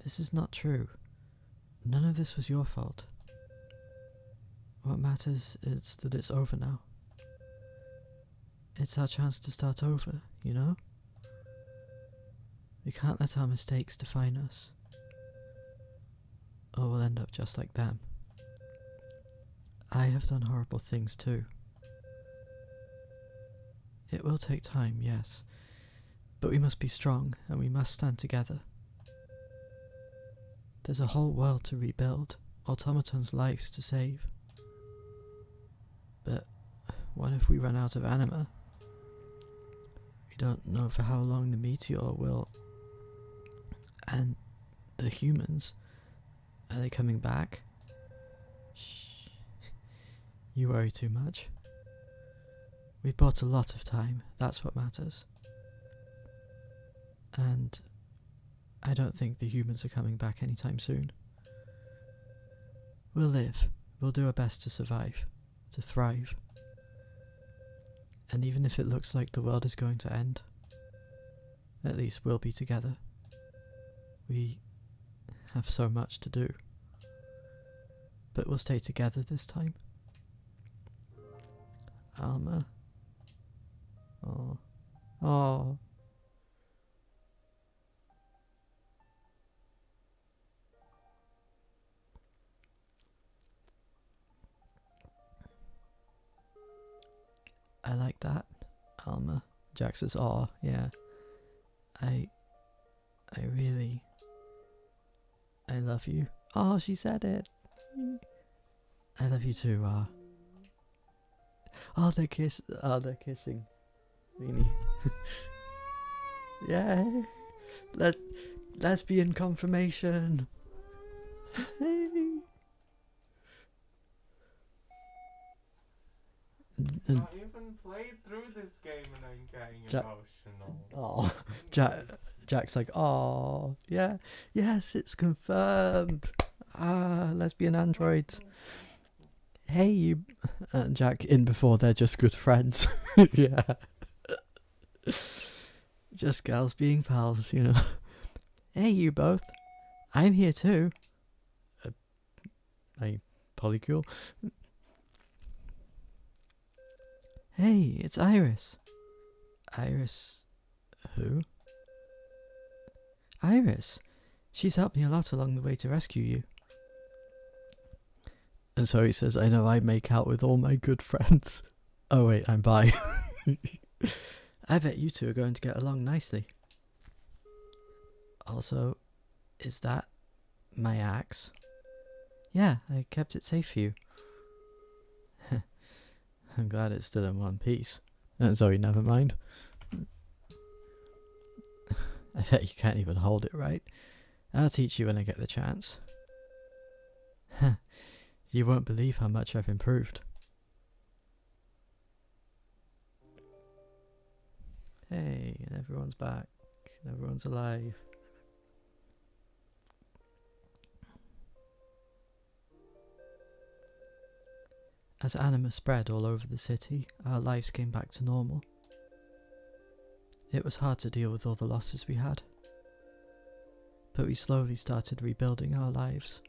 this is not true. None of this was your fault. What matters is that it's over now. It's our chance to start over, you know? We can't let our mistakes define us, or we'll end up just like them. I have done horrible things too. It will take time, yes, but we must be strong and we must stand together. There's a whole world to rebuild, automatons' lives to save. But what if we run out of anima? We don't know for how long the meteor will. And the humans, are they coming back? Shh. You worry too much. We bought a lot of time, that's what matters. And I don't think the humans are coming back anytime soon. We'll live. We'll do our best to survive, to thrive. And even if it looks like the world is going to end, at least we'll be together. We have so much to do. But we'll stay together this time. Alma. Oh. Oh. I like that, Alma. Jack says, "Oh, yeah. I love you." Oh, she said it. I love you too, Oh, they're kissing. Really. Yay. Lesbian confirmation. Hey. I even played through this game and I'm getting emotional. Oh, Jack's like, oh, yeah, yes, it's confirmed. Lesbian androids. Hey, you. Jack in before they're just good friends. Yeah. Just girls being pals, you know. Hey, you both. I'm here too. Polycule. Hey, it's Iris. Iris. Who? Iris. She's helped me a lot along the way to rescue you. And so he says, I know I make out with all my good friends. Oh wait, I'm bi. I bet you two are going to get along nicely. Also, is that my axe? Yeah, I kept it safe for you. I'm glad it's still in one piece. And Zoe, never mind. I bet you can't even hold it right. I'll teach you when I get the chance. You won't believe how much I've improved. Hey, and everyone's back. And everyone's alive. As anima spread all over the city, our lives came back to normal. It was hard to deal with all the losses we had, but we slowly started rebuilding our lives.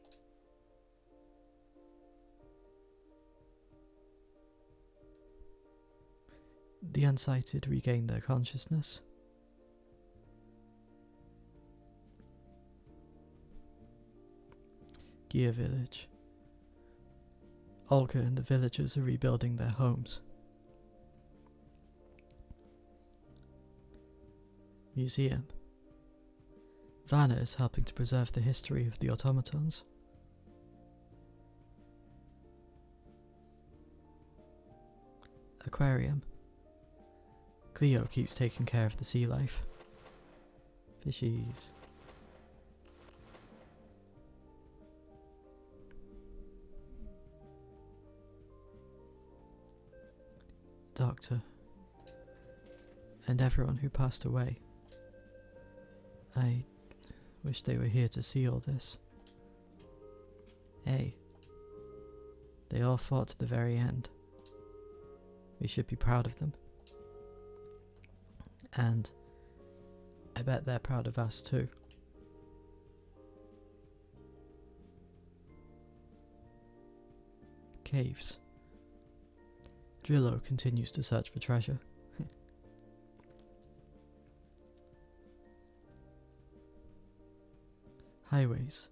The Unsighted regained their consciousness. Gear Village. Olga and the villagers are rebuilding their homes. Museum. Vanna is helping to preserve the history of the automatons. Aquarium. Cleo keeps taking care of the sea life. Fishies. Doctor. And everyone who passed away. I wish they were here to see all this. Hey, they all fought to the very end. We should be proud of them. And I bet they're proud of us too. Caves. Drillo continues to search for treasure. Highways.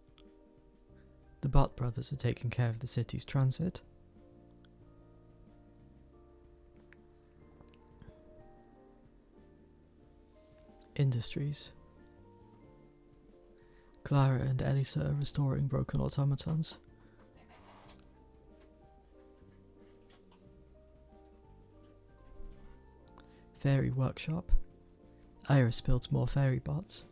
The Bot brothers are taking care of the city's transit. Industries. Clara and Elisa are restoring broken automatons. Fairy workshop. Iris builds more fairy bots.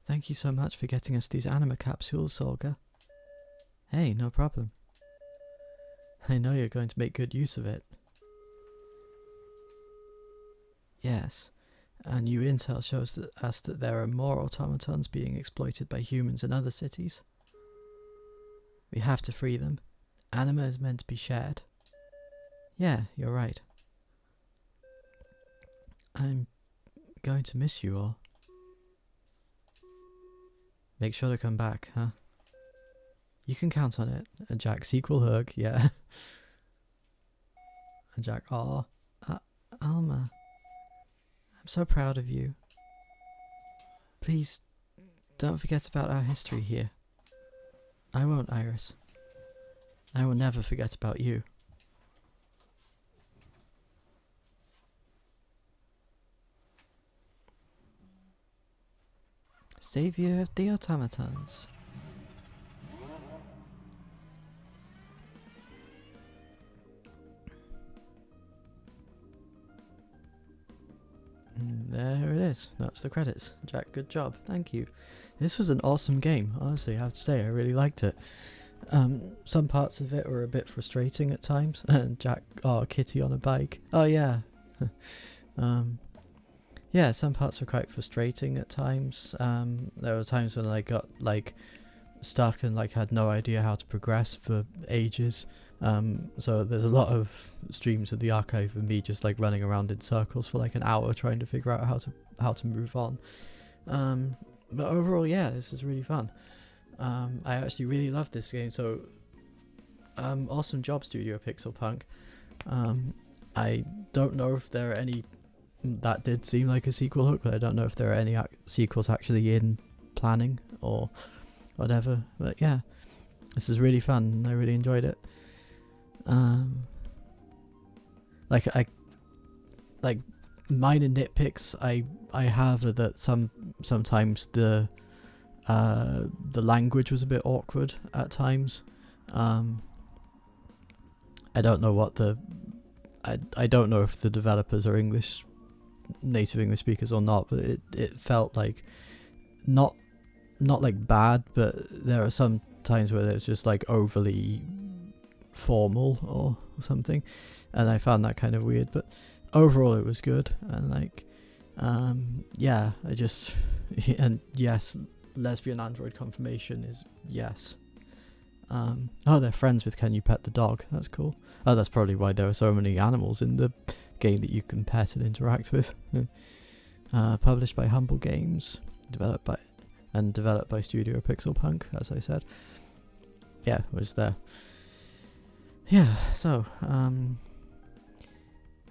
Thank you so much for getting us these anima capsules, Olga. Hey, no problem. I know you're going to make good use of it. Yes, and new intel shows us that there are more automatons being exploited by humans in other cities. We have to free them. Anima is meant to be shared. Yeah, you're right. I'm going to miss you all. Make sure to come back, huh? You can count on it. And Jack, sequel hug, yeah. And Jack, aw, Alma, I'm so proud of you. Please, don't forget about our history here. I won't, Iris. I will never forget about you. Saviour of the automatons. And there it is. That's the credits. Jack, good job. Thank you. This was an awesome game. Honestly, I have to say, I really liked it. Some parts of it were a bit frustrating at times. And Jack, oh, Kitty on a bike. Oh yeah. Yeah, some parts were quite frustrating at times. There were times when I got like stuck and like had no idea how to progress for ages. So there's a lot of streams of the archive of me just like running around in circles for like an hour trying to figure out how to move on. But overall, yeah, this is really fun. I actually really love this game. So awesome job, Studio Pixelpunk. I don't know if there are any. That did seem like a sequel hook, but I don't know if there are any sequels actually in planning or whatever. But yeah, this is really fun. I really enjoyed it. Like minor nitpicks I have are that sometimes the language was a bit awkward at times. I don't know what I don't know if the developers are native English speakers or not, but it felt like not like bad, but there are some times where it's just like overly formal or something, and I found that kind of weird. But overall it was good, and like yeah, I just and yes, lesbian android confirmation is yes. Oh, they're friends with Can You Pet the Dog? That's cool. Oh, that's probably why there are so many animals in the game that you can pet and interact with. Published by Humble Games, developed by Studio Pixelpunk, as I said. Yeah, it was there. Yeah, so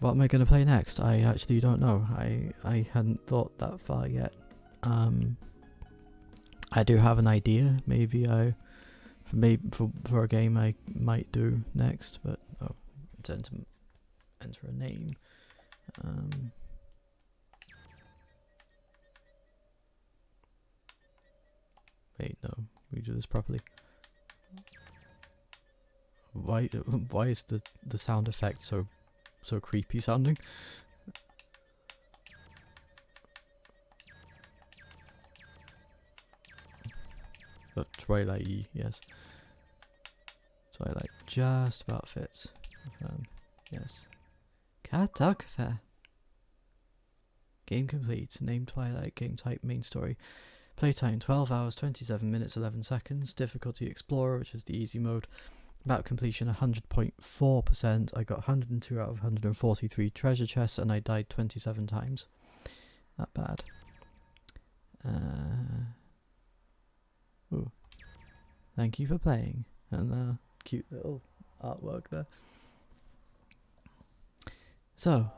what am I going to play next? I actually don't know. I hadn't thought that far yet. I do have an idea. Maybe for a game I might do next, but turn to enter a name. Wait, no, we do this properly. Why is the sound effect so creepy sounding? But Twilight, yes. Twilight just about fits. Yes. Cartographer. Game complete. Name Twilight. Game type main story. Playtime 12 hours 27 minutes 11 seconds. Difficulty Explorer, which is the easy mode. Map completion 100.4%. I got 102 out of 143 treasure chests and I died 27 times. Not bad. Ooh. Thank you for playing. And cute little artwork there. So,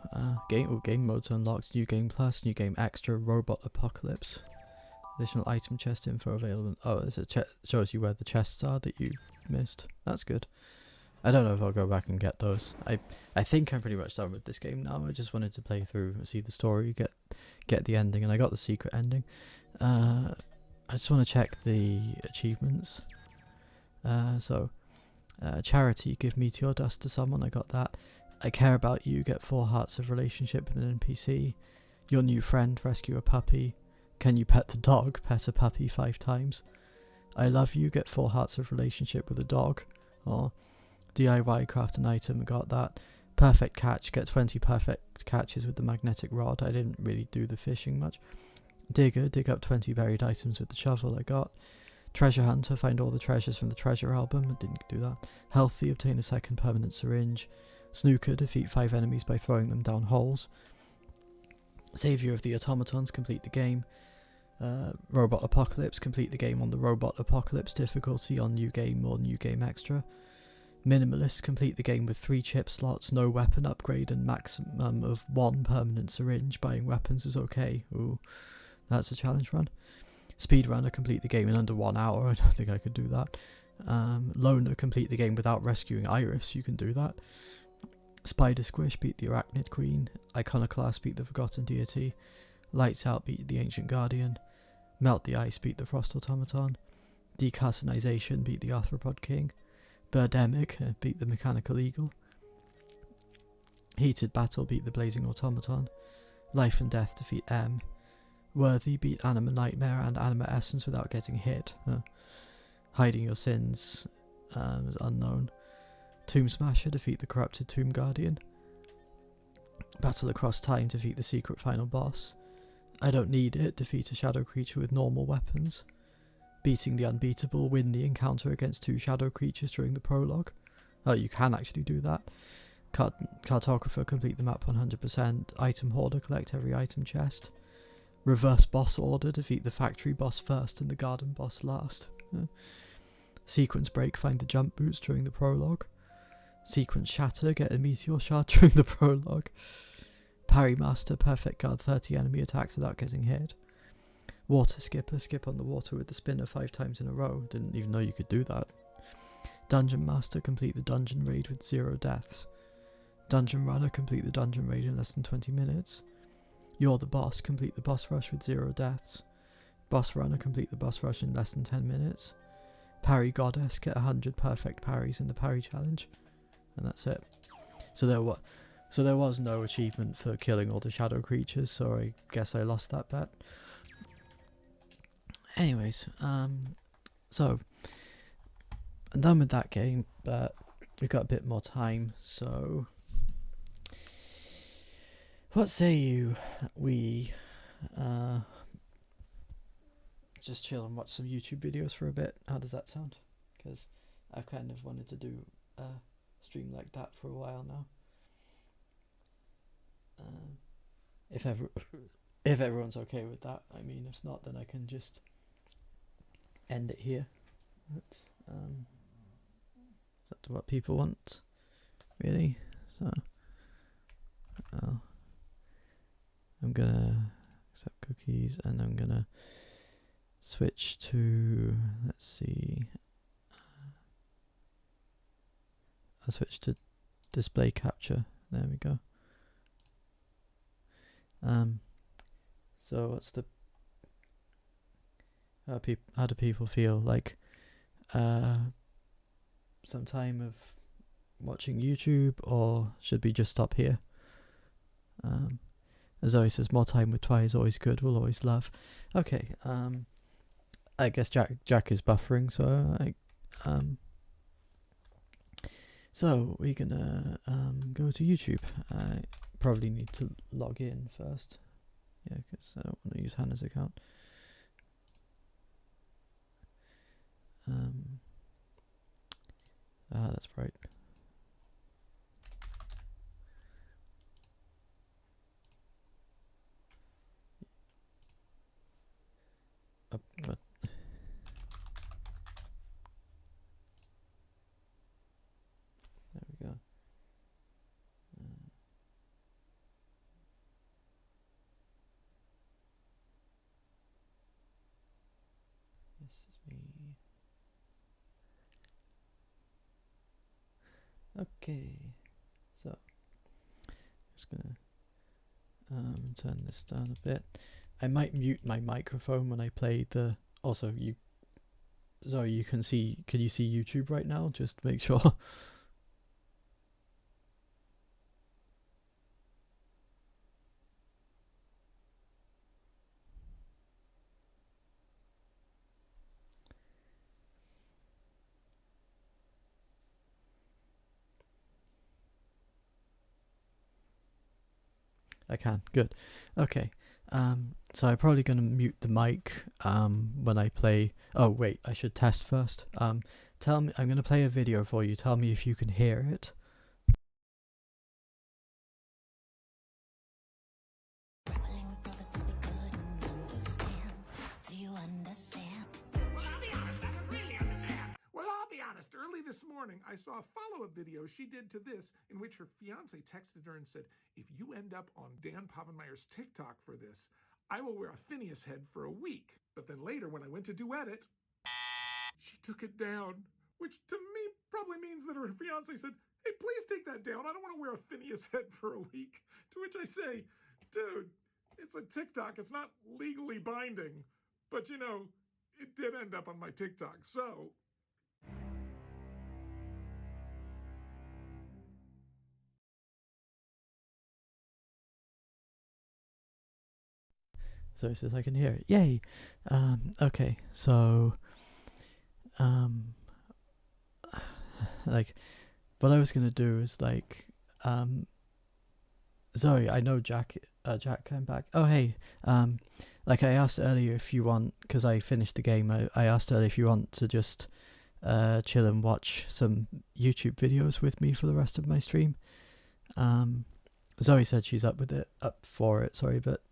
game modes unlocked. New game plus, new game extra, robot apocalypse. Additional item chest info available. Oh, it shows you where the chests are that you missed. That's good. I don't know if I'll go back and get those. I think I'm pretty much done with this game now. I just wanted to play through, see the story, get the ending, and I got the secret ending. I just want to check the achievements. Charity, give meteor dust to someone. I got that. I care about you. Get 4 hearts of relationship with an NPC. Your new friend, rescue a puppy. Can you pet the dog? Pet a puppy 5 times. I love you. Get 4 hearts of relationship with a dog. Or DIY craft an item. I got that. Perfect catch. Get 20 perfect catches with the magnetic rod. I didn't really do the fishing much. Digger. Dig up 20 buried items with the shovel. I got. Treasure hunter. Find all the treasures from the treasure album. I didn't do that. Healthy. Obtain a second permanent syringe. Snooker. Defeat 5 enemies by throwing them down holes. Saviour of the automatons. Complete the game. Robot Apocalypse, complete the game on the Robot Apocalypse difficulty on New Game or New Game Extra. Minimalist, complete the game with 3 chip slots, no weapon upgrade, and maximum of 1 permanent syringe. Buying weapons is okay. Ooh, that's a challenge run. Speedrunner, complete the game in under 1 hour. I don't think I could do that. Loner, complete the game without rescuing Iris. You can do that. Spider Squish, beat the Arachnid Queen. Iconoclast, beat the Forgotten Deity. Lights Out, beat the Ancient Guardian. Melt the Ice, beat the Frost Automaton. Decarcinization, beat the Arthropod King. Birdemic, beat the Mechanical Eagle. Heated Battle, beat the Blazing Automaton. Life and Death, defeat M. Worthy, beat Anima Nightmare and Anima Essence without getting hit. Hiding Your Sins is unknown. Tomb Smasher, defeat the Corrupted Tomb Guardian. Battle Across Time, defeat the secret final boss. I Don't Need It, defeat a shadow creature with normal weapons. Beating the Unbeatable, win the encounter against 2 shadow creatures during the prologue. Oh, you can actually do that. Cartographer, complete the map 100%. Item Hoarder, collect every item chest. Reverse boss order, defeat the factory boss first and the garden boss last. Sequence Break, find the jump boots during the prologue. Sequence Shatter, get a meteor shard during the prologue. Parry Master, perfect guard 30 enemy attacks without getting hit. Water Skipper, skip on the water with the spinner 5 times in a row. Didn't even know you could do that. Dungeon Master, complete the dungeon raid with 0 deaths. Dungeon Runner, complete the dungeon raid in less than 20 minutes. You're the Boss, complete the boss rush with 0 deaths. Boss Runner, complete the boss rush in less than 10 minutes. Parry Goddess, get 100 perfect parries in the parry challenge. And that's it. So there was no achievement for killing all the shadow creatures, so I guess I lost that bet. Anyways, so I'm done with that game, but we've got a bit more time, so what say you we just chill and watch some YouTube videos for a bit? How does that sound? Because I've kind of wanted to do a stream like that for a while now. If everyone's okay with that, I mean, if not, then I can just end it here. But, is that what people want? Really? So, I'm gonna accept cookies, and I'm gonna switch to, let's see, I'll switch to display capture. There we go. So what's the how do people feel like some time of watching YouTube, or should we just stop here? As always says, more time with Twi is always good, we'll always love. Okay, I guess Jack is buffering, so So we're gonna go to YouTube. I probably need to log in first. Yeah, because I don't want to use Hannah's account. That's right. But there we go. This is me. Okay, so just gonna turn this down a bit. I might mute my microphone when I play the. Also, you. Sorry, you can see. Can you see YouTube right now? Just make sure. I can. Good. Okay. So I'm probably gonna mute the mic when I play. Oh wait, I should test first. Tell me. I'm gonna play a video for you. Tell me if you can hear it. Early this morning, I saw a follow-up video she did to this in which her fiance texted her and said, "If you end up on Dan Povenmire's TikTok for this, I will wear a Phineas head for a week." But then later, when I went to duet it, she took it down, which to me probably means that her fiance said, "Hey, please take that down. I don't want to wear a Phineas head for a week." To which I say, "Dude, it's a TikTok. It's not legally binding. But you know, it did end up on my TikTok, so..." So it says I can hear it. Yay. Okay. So like what I was gonna do is like Zoe, I know Jack came back. Oh hey. Like I asked earlier if you want, because I finished the game, I asked earlier if you want to just chill and watch some YouTube videos with me for the rest of my stream. Zoe said she's up for it, sorry, but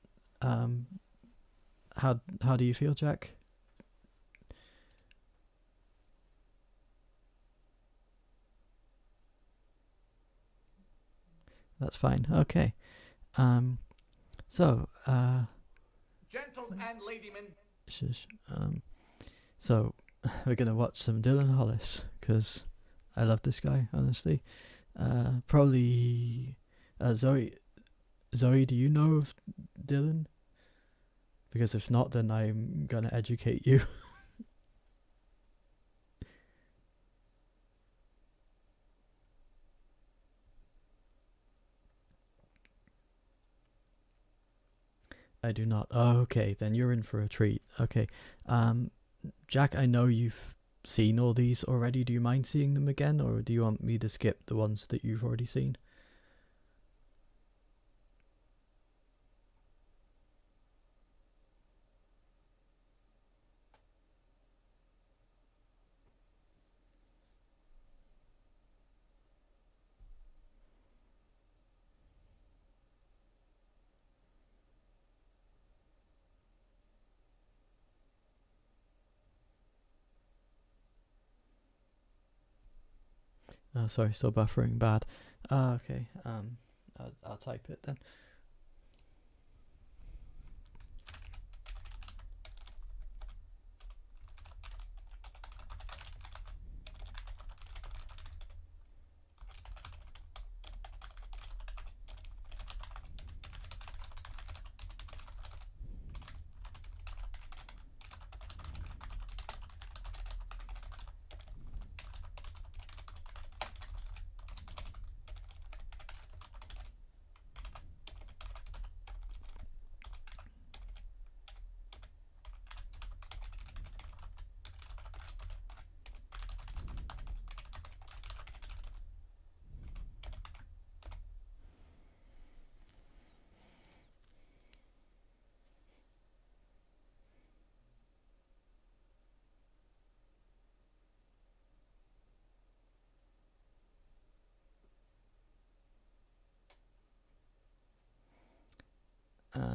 how do you feel, Jack? That's fine. Okay. So Gentles and ladymen. shush. So we're gonna watch some Dylan Hollis because I love this guy, honestly. Probably Zoe, do you know of Dylan? Because if not, then I'm gonna educate you. I do not. Oh, okay, then you're in for a treat. Okay. Jack, I know you've seen all these already. Do you mind seeing them again, or do you want me to skip the ones that you've already seen? Oh, sorry, still buffering bad. Okay. I'll type it then.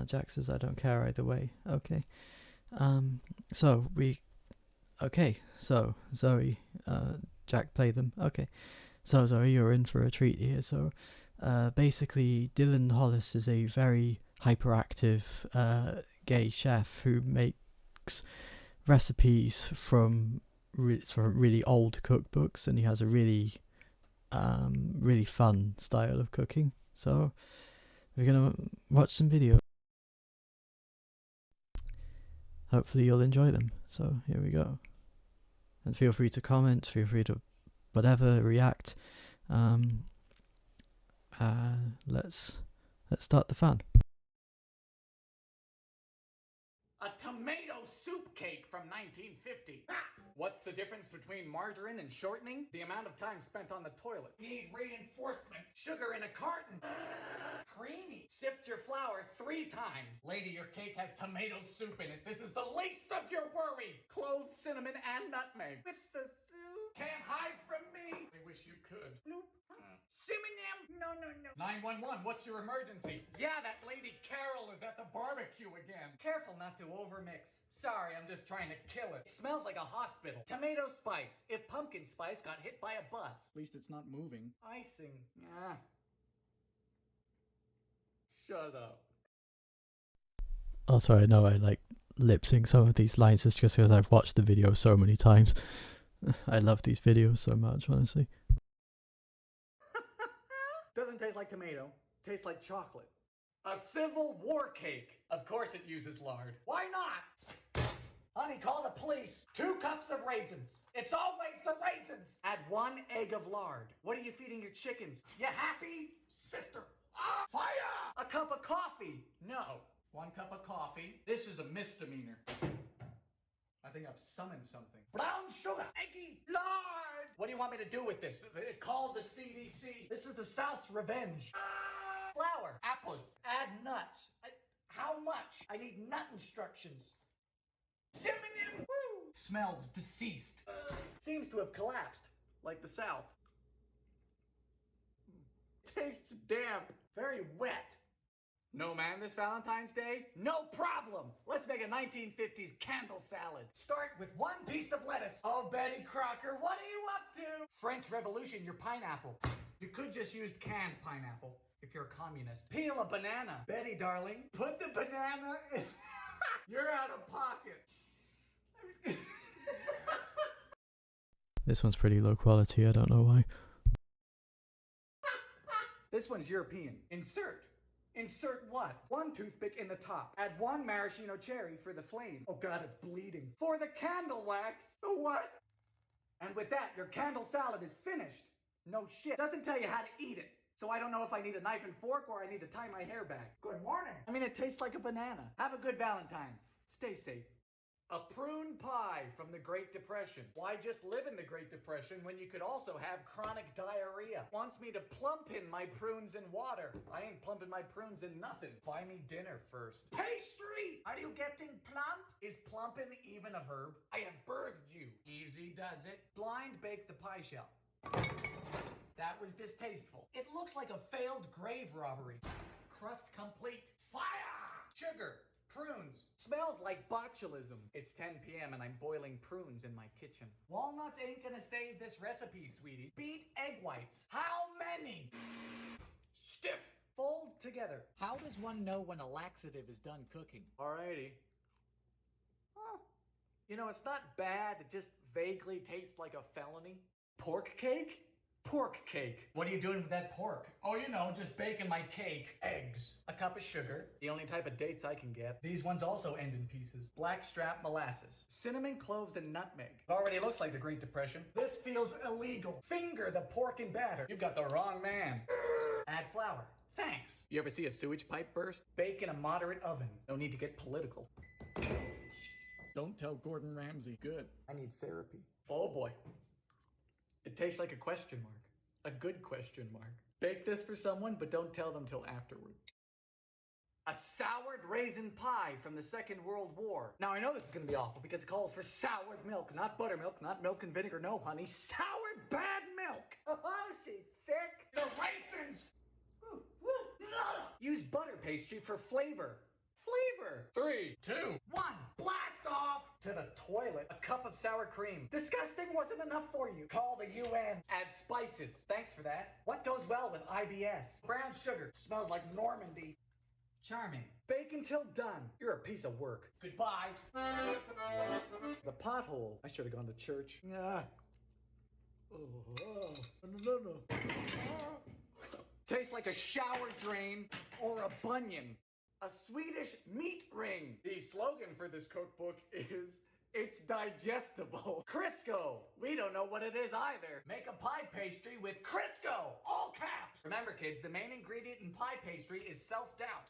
Jack says, I don't care either way. Okay. So Zoe, Jack play them. Okay. So Zoe, you're in for a treat here. So, basically, Dylan Hollis is a very hyperactive, gay chef who makes recipes from really old cookbooks, and he has a really fun style of cooking. So we're gonna watch some videos. Hopefully you'll enjoy them. So here we go. And feel free to comment, feel free to whatever, react. Let's start the fun. A tomato soup cake from 1950. Ah! What's the difference between margarine and shortening? The amount of time spent on the toilet. Need reinforcements. Sugar in a carton. Creamy. Sift your flour 3 times. Lady, your cake has tomato soup in it. This is the least of your worries. Clove, cinnamon, and nutmeg. With the soup. Can't hide from me. I wish you could. Nope. Siminem. No. 911, what's your emergency? Yeah, that lady Carol is at the barbecue again. Careful not to overmix. Sorry, I'm just trying to kill it. It smells like a hospital. Tomato spice. If pumpkin spice got hit by a bus. At least it's not moving. Icing. Yeah. Shut up. Oh, sorry, I know I like lip sync some of these lines just because I've watched the video so many times. I love these videos so much, honestly. Doesn't taste like tomato. Tastes like chocolate. A Civil War cake. Of course it uses lard. Why not? Honey, call the police. 2 cups of raisins. It's always the raisins. Add 1 egg of lard. What are you feeding your chickens? You happy? Sister. Ah, fire! A cup of coffee. No. 1 cup of coffee. This is a misdemeanor. I think I've summoned something. Brown sugar. Eggy. Lard. What do you want me to do with this? Call the CDC. This is the South's revenge. Flour. Apples. Add nuts. How much? I need nut instructions. Cinnamon. Woo. Smells deceased. Seems to have collapsed. Like the South. Tastes damp. Very wet. No man this Valentine's Day? No problem! Let's make a 1950s candle salad. Start with 1 piece of lettuce. Oh, Betty Crocker, what are you up to? French Revolution, your pineapple. You could just use canned pineapple if you're a communist. Peel a banana. Betty, darling, put the banana in... You're out of pocket. This one's pretty low quality, I don't know why. This one's European. Insert. Insert what? 1 toothpick in the top. Add 1 maraschino cherry for the flame. Oh God, it's bleeding. For the candle wax. What? And with that, your candle salad is finished. No shit. Doesn't tell you how to eat it. So I don't know if I need a knife and fork or I need to tie my hair back. Good morning. I mean, it tastes like a banana. Have a good Valentine's. Stay safe. A prune pie from the Great Depression. Why just live in the Great Depression when you could also have chronic diarrhea? Wants me to plump in my prunes in water. I ain't plumping my prunes in nothing. Buy me dinner first. Pastry! Are you getting plump? Is plumping even a verb? I have birthed you. Easy does it. Blind bake the pie shell. That was distasteful. It looks like a failed grave robbery. Crust complete. Fire! Sugar. Prunes. Smells like botulism. It's 10 p.m. and I'm boiling prunes in my kitchen. Walnuts ain't gonna save this recipe, sweetie. Beat egg whites. How many? Stiff. Fold together. How does one know when a laxative is done cooking? Alrighty. Huh. You know, it's not bad. It just vaguely tastes like a felony. Pork cake? Pork cake. What are you doing with that pork? Oh, you know, just baking my cake. Eggs. A cup of sugar. The only type of dates I can get. These ones also end in pieces. Blackstrap molasses. Cinnamon, cloves, and nutmeg. It already looks like the Great Depression. This feels illegal. Finger the pork and batter. You've got the wrong man. Add flour. Thanks. You ever see a sewage pipe burst? Bake in a moderate oven. No need to get political. Don't tell Gordon Ramsay. Good. I need therapy. Oh boy. It tastes like a question mark. A good question mark. Bake this for someone, but don't tell them till afterward. A soured raisin pie from the Second World War. Now I know this is gonna be awful because it calls for soured milk, not buttermilk, not milk and vinegar, no honey. Soured bad milk. Oh, she's thick. The raisins. Use butter pastry for flavor. Flavor. 3, 2, 1. Blast off to the toilet. A cup of sour cream. Disgusting wasn't enough for you. Call the UN. Add spices. Thanks for that. What goes well with IBS? Brown sugar. Smells like Normandy. Charming. Bake until done. You're a piece of work. Goodbye. The pothole. I should have gone to church. No. Tastes like a shower drain or a bunion. A Swedish meat ring. The slogan for this cookbook is, it's digestible. Crisco. We don't know what it is either. Make a pie pastry with Crisco. All caps. Remember, kids, the main ingredient in pie pastry is self-doubt.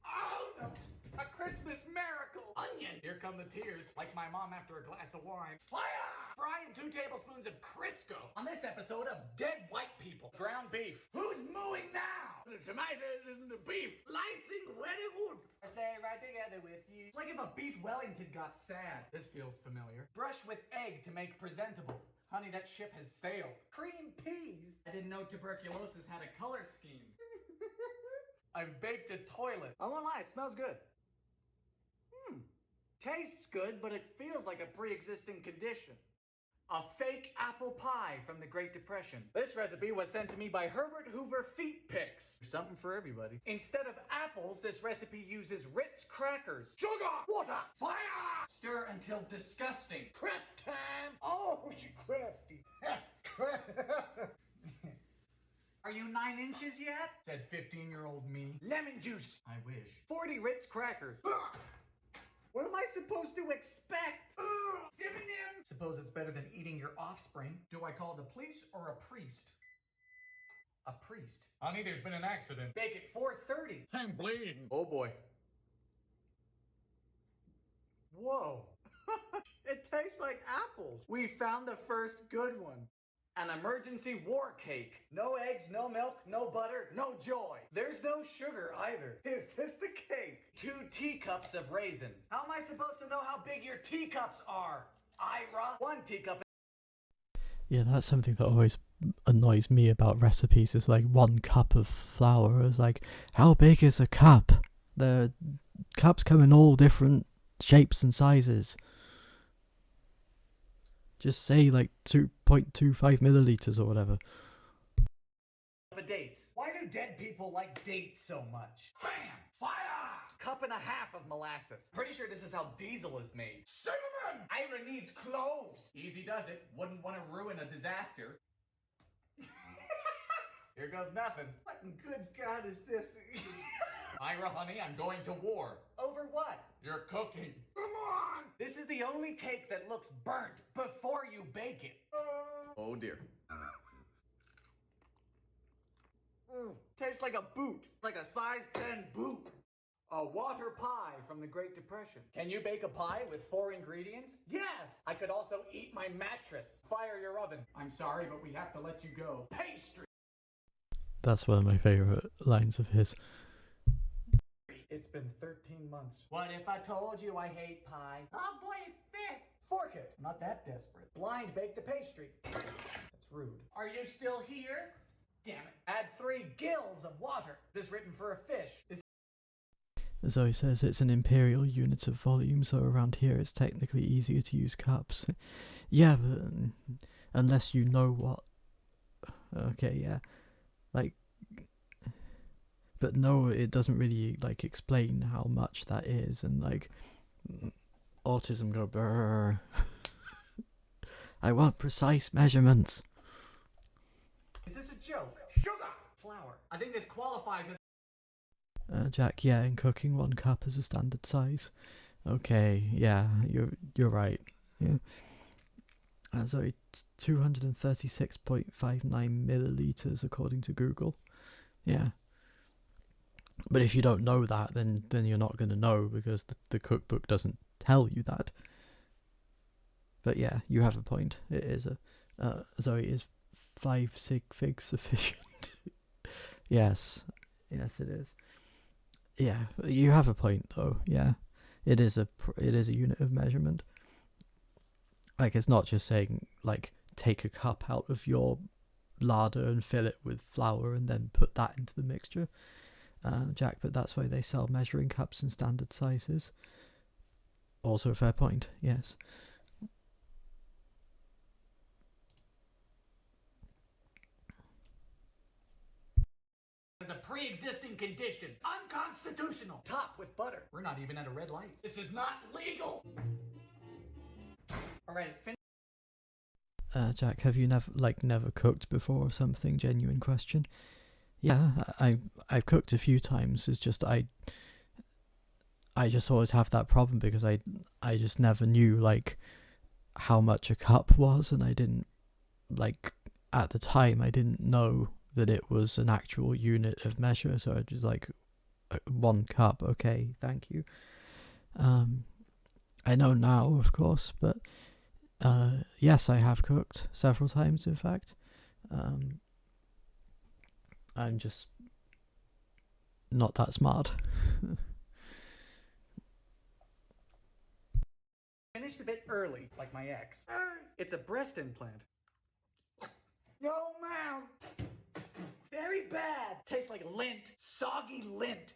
Oh, no. A Christmas miracle. Onion. Here come the tears. Like my mom after a glass of wine. Fire! Fry in 2 tablespoons of Crisco. On this episode of Dead White People. Ground beef. Who's mooing now? The tomatoes and the beef. Life is very good. I stay right together with you. It's like if a beef Wellington got sad. This feels familiar. Brush with egg to make presentable. Honey, that ship has sailed. Cream peas. I didn't know tuberculosis had a color scheme. I've baked a toilet. I won't lie, it smells good. Tastes good, but it feels like a pre-existing condition. A fake apple pie from the Great Depression. This recipe was sent to me by Herbert Hoover Feet Picks. Something for everybody. Instead of apples, this recipe uses Ritz crackers. Sugar! Water! Fire! Stir until disgusting. Craft time! Oh, you crafty. Are you 9 inches yet? Said 15-year-old me. Lemon juice. I wish. 40 Ritz crackers. What am I supposed to expect? Dividend. Suppose it's better than eating your offspring. Do I call the police or a priest? A priest. Honey, there's been an accident. Bake at 4:30. I'm bleeding. Oh boy. Whoa. It tastes like apples. We found the first good one. An emergency war cake. No eggs, no milk, no butter, no joy. There's no sugar either. Is this the cake? 2 teacups of raisins. How am I supposed to know how big your teacups are? Ira? 1 teacup. Yeah, that's something that always annoys me about recipes, is like 1 cup of flour. Is like, how big is a cup? The cups come in all different shapes and sizes. Just say like 2.25 milliliters or whatever. Dates. Why do dead people like dates so much? Bam! Fire! 1.5 cups of molasses. Pretty sure this is how diesel is made. Cinnamon! Ira needs cloves. Easy does it. Wouldn't want to ruin a disaster. Here goes nothing. What in good God is this? Ira, honey, I'm going to war. Over what? Your cooking. Come on! This is the only cake that looks burnt before you bake it. Oh dear. Tastes like a boot. Like a size 10 boot. A water pie from the Great Depression. Can you bake a pie with 4 ingredients? Yes! I could also eat my mattress. Fire your oven. I'm sorry, but we have to let you go. Pastry! That's one of my favourite lines of his. It's been 13 months. What if I told you I hate pie? Oh boy, it fits! Fork it. I'm not that desperate. Blind bake the pastry. That's rude. Are you still here? Damn it. Add 3 gills of water. This written for a fish. Zoe says it's an imperial unit of volume, so around here it's technically easier to use cups. Yeah, but unless you know what... Okay, yeah. Like... But no, it doesn't really, like, explain how much that is, and, like, autism go brrr. I want precise measurements. Is this a joke? Sugar! Flour. I think this qualifies as... Jack, yeah, in cooking 1 cup is a standard size. Okay, yeah, you're right. Yeah. Sorry, 236.59 milliliters according to Google. Yeah. But if you don't know that, then you're not going to know, because the cookbook doesn't tell you that. But yeah, you have a point. It is Zoe, is 5 sig figs sufficient? Yes, it is. Yeah, you have a point though. Yeah, it is a unit of measurement. Like, it's not just saying, like, take a cup out of your larder and fill it with flour and then put that into the mixture. Jack, but that's why they sell measuring cups in standard sizes. Also a fair point, yes. As a pre-existing condition. Unconstitutional. Top with butter. We're not even at a red light. This is not legal. All right, finish. Jack, have you never cooked before or something? Genuine question. Yeah, I've cooked a few times. It's just I just always have that problem because I just never knew like how much a cup was, and I didn't at the time I didn't know that it was an actual unit of measure. So I just 1 cup. Okay, thank you. I know now, of course, but yes, I have cooked several times. In fact, I'm just not that smart. Finished a bit early, like my ex. It's a breast implant. No, ma'am. Very bad. Tastes like lint. Soggy lint.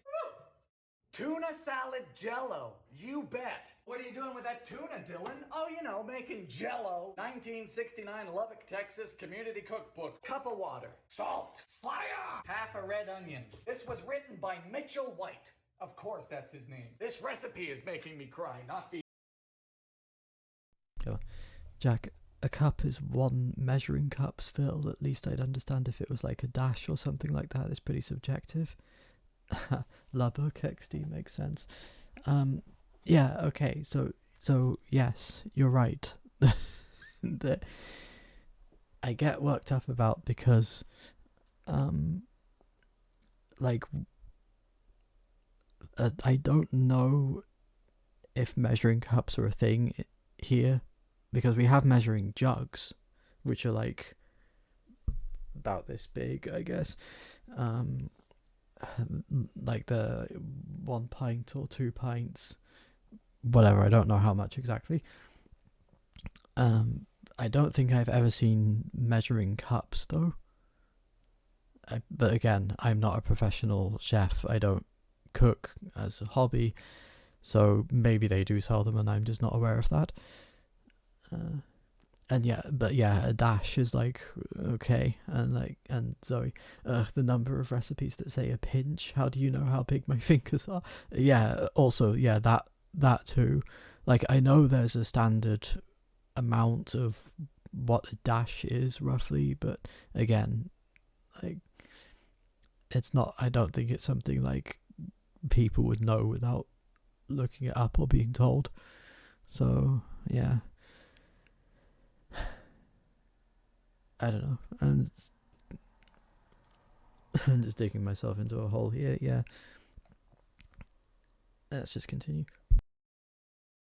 Tuna salad jello. You bet. What are you doing with that tuna, Dylan? Oh, you know, making jello. 1969 Lubbock, Texas Community Cookbook. Cup of water. Salt. Fire. Half a red onion. This was written by Mitchell White. Of course, that's his name. This recipe is making me cry, not the... Jack, a cup is 1 measuring cup's fill. At least I'd understand if it was like a dash or something like that. It's pretty subjective. Lubbock XD makes sense. Yeah, okay, so yes, you're right. That I get worked up about because I don't know if measuring cups are a thing here, because we have measuring jugs, which are like about this big, I guess. Like the 1 pint or 2 pints, whatever. I don't know how much exactly. I don't think I've ever seen measuring cups though. But again, I'm not a professional chef. I don't cook as a hobby, so maybe they do sell them and I'm just not aware of that. And a dash is like okay, and sorry, the number of recipes that say a pinch. How do you know how big my fingers are? Yeah, also that too. Like I know there's a standard amount of what a dash is roughly, but again, like it's not. I don't think it's something like people would know without looking it up or being told. So yeah. I don't know. I'm just digging myself into a hole here. Yeah. Let's just continue.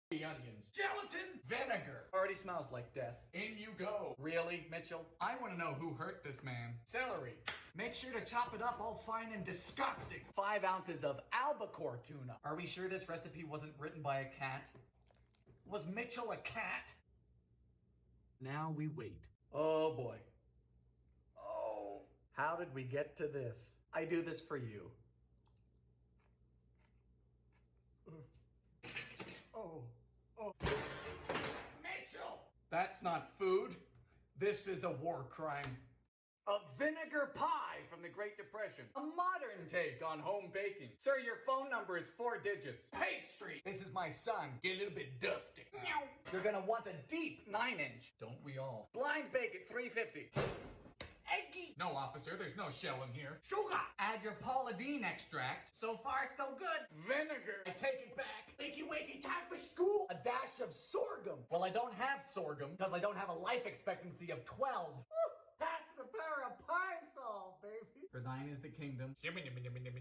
The onions. Gelatin. Vinegar. Already smells like death. In you go. Really, Mitchell? I want to know who hurt this man. Celery. Make sure to chop it up all fine and disgusting. 5 ounces of albacore tuna. Are we sure this recipe wasn't written by a cat? Was Mitchell a cat? Now we wait. Oh boy. Oh, how did we get to this? I do this for you. Oh. Mitchell! That's not food. This is a war crime. A vinegar pie from the Great Depression. A modern take on home baking. Sir, your phone number is 4 digits. Pastry! This is my son. Get a little bit dusty. You're gonna want a deep 9-inch. Don't we all? Blind bake at $3.50. Eggy! No, officer, there's no shell in here. Sugar! Add your Pauladine extract. So far, so good. Vinegar! I take it back. Wakey, wakey, time for school! A dash of sorghum. Well, I don't have sorghum, because I don't have a life expectancy of 12. That's the power of pine salt, baby. For thine is the kingdom.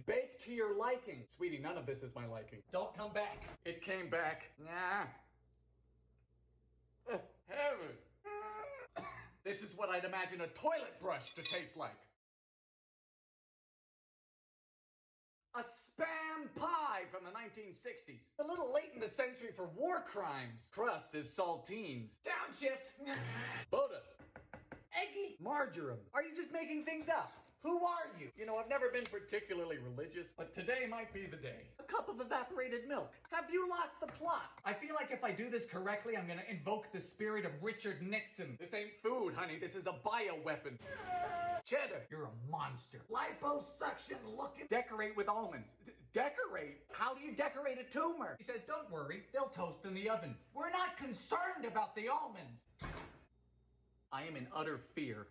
Bake to your liking. Sweetie, none of this is my liking. Don't come back. It came back. Nah. Heaven. This is what I'd imagine a toilet brush to taste like. A spam pie from the 1960s. A little late in the century for war crimes. Crust is saltines. Downshift. Butter. Eggy. Marjoram. Are you just making things up? Who are you? You know, I've never been particularly religious, but today might be the day. A cup of evaporated milk. Have you lost the plot? I feel like if I do this correctly, I'm gonna invoke the spirit of Richard Nixon. This ain't food, honey. This is a bioweapon. Cheddar, you're a monster. Liposuction looking. Decorate with almonds. Decorate? How do you decorate a tumor? He says, don't worry, they'll toast in the oven. We're not concerned about the almonds. I am in utter fear.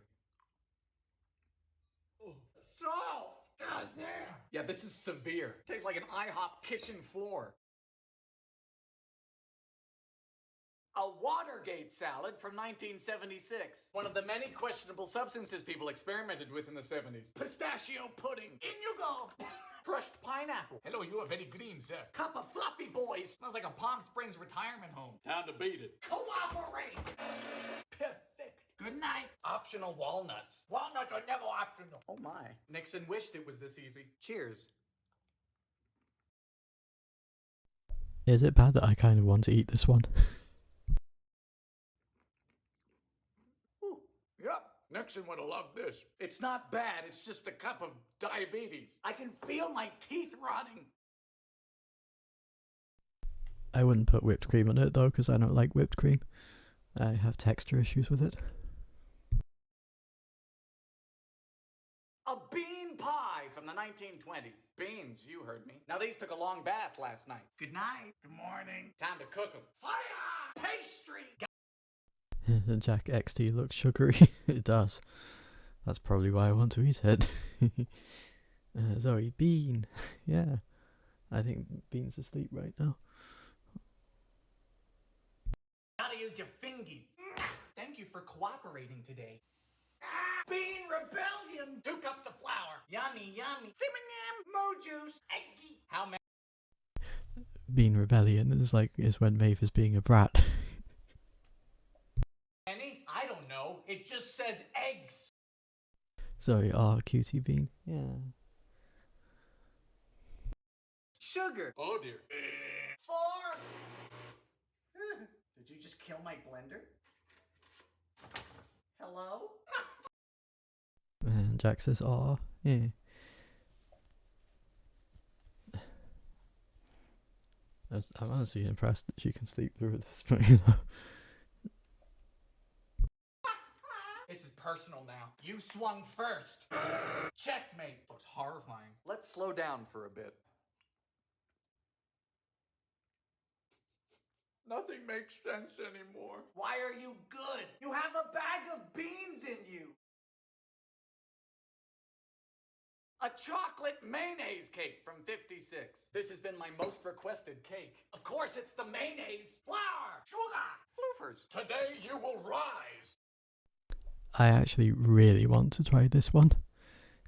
Salt! God damn! Yeah, this is severe. Tastes like an IHOP kitchen floor. A Watergate salad from 1976. One of the many questionable substances people experimented with in the 70s. Pistachio pudding. In you go! Crushed pineapple. Hello, you are very green, sir. Cup of fluffy boys. Smells like a Palm Springs retirement home. Time to beat it. Cooperate! Perfect. Good night. Optional walnuts. Walnuts are never optional. Oh my. Nixon wished it was this easy. Cheers. Is it bad that I kind of want to eat this one? Ooh, yep. Nixon would have loved this. It's not bad. It's just a cup of diabetes. I can feel my teeth rotting. I wouldn't put whipped cream on it though, because I don't like whipped cream. I have texture issues with it. A bean pie from the 1920s. Beans, you heard me. Now these took a long bath last night. Good night. Good morning. Time to cook them. Fire! Pastry! Jack XT looks sugary. It does. That's probably why I want to eat it. Zoe, Bean. Yeah. I think Bean's asleep right now. Gotta use your fingies. Thank you for cooperating today. Bean rebellion! 2 cups of flour. Yummy, yummy. Simmonyam, mo juice, eggy. How many? Bean rebellion is when Maeve is being a brat. Any? I don't know. It just says eggs. Sorry, cutie Bean. Yeah. Sugar. Oh dear. 4. Did you just kill my blender? Hello? And Jack says, "Aw, yeah." I'm honestly impressed that she can sleep through this, but you know. This is personal now. You swung first. Checkmate. Looks horrifying. Let's slow down for a bit. Nothing makes sense anymore. Why are you good? You have a bag of beans in you. A chocolate mayonnaise cake from 56. This has been my most requested cake. Of course, it's the mayonnaise, flour, sugar, floofers. Today you will rise. I actually really want to try this one.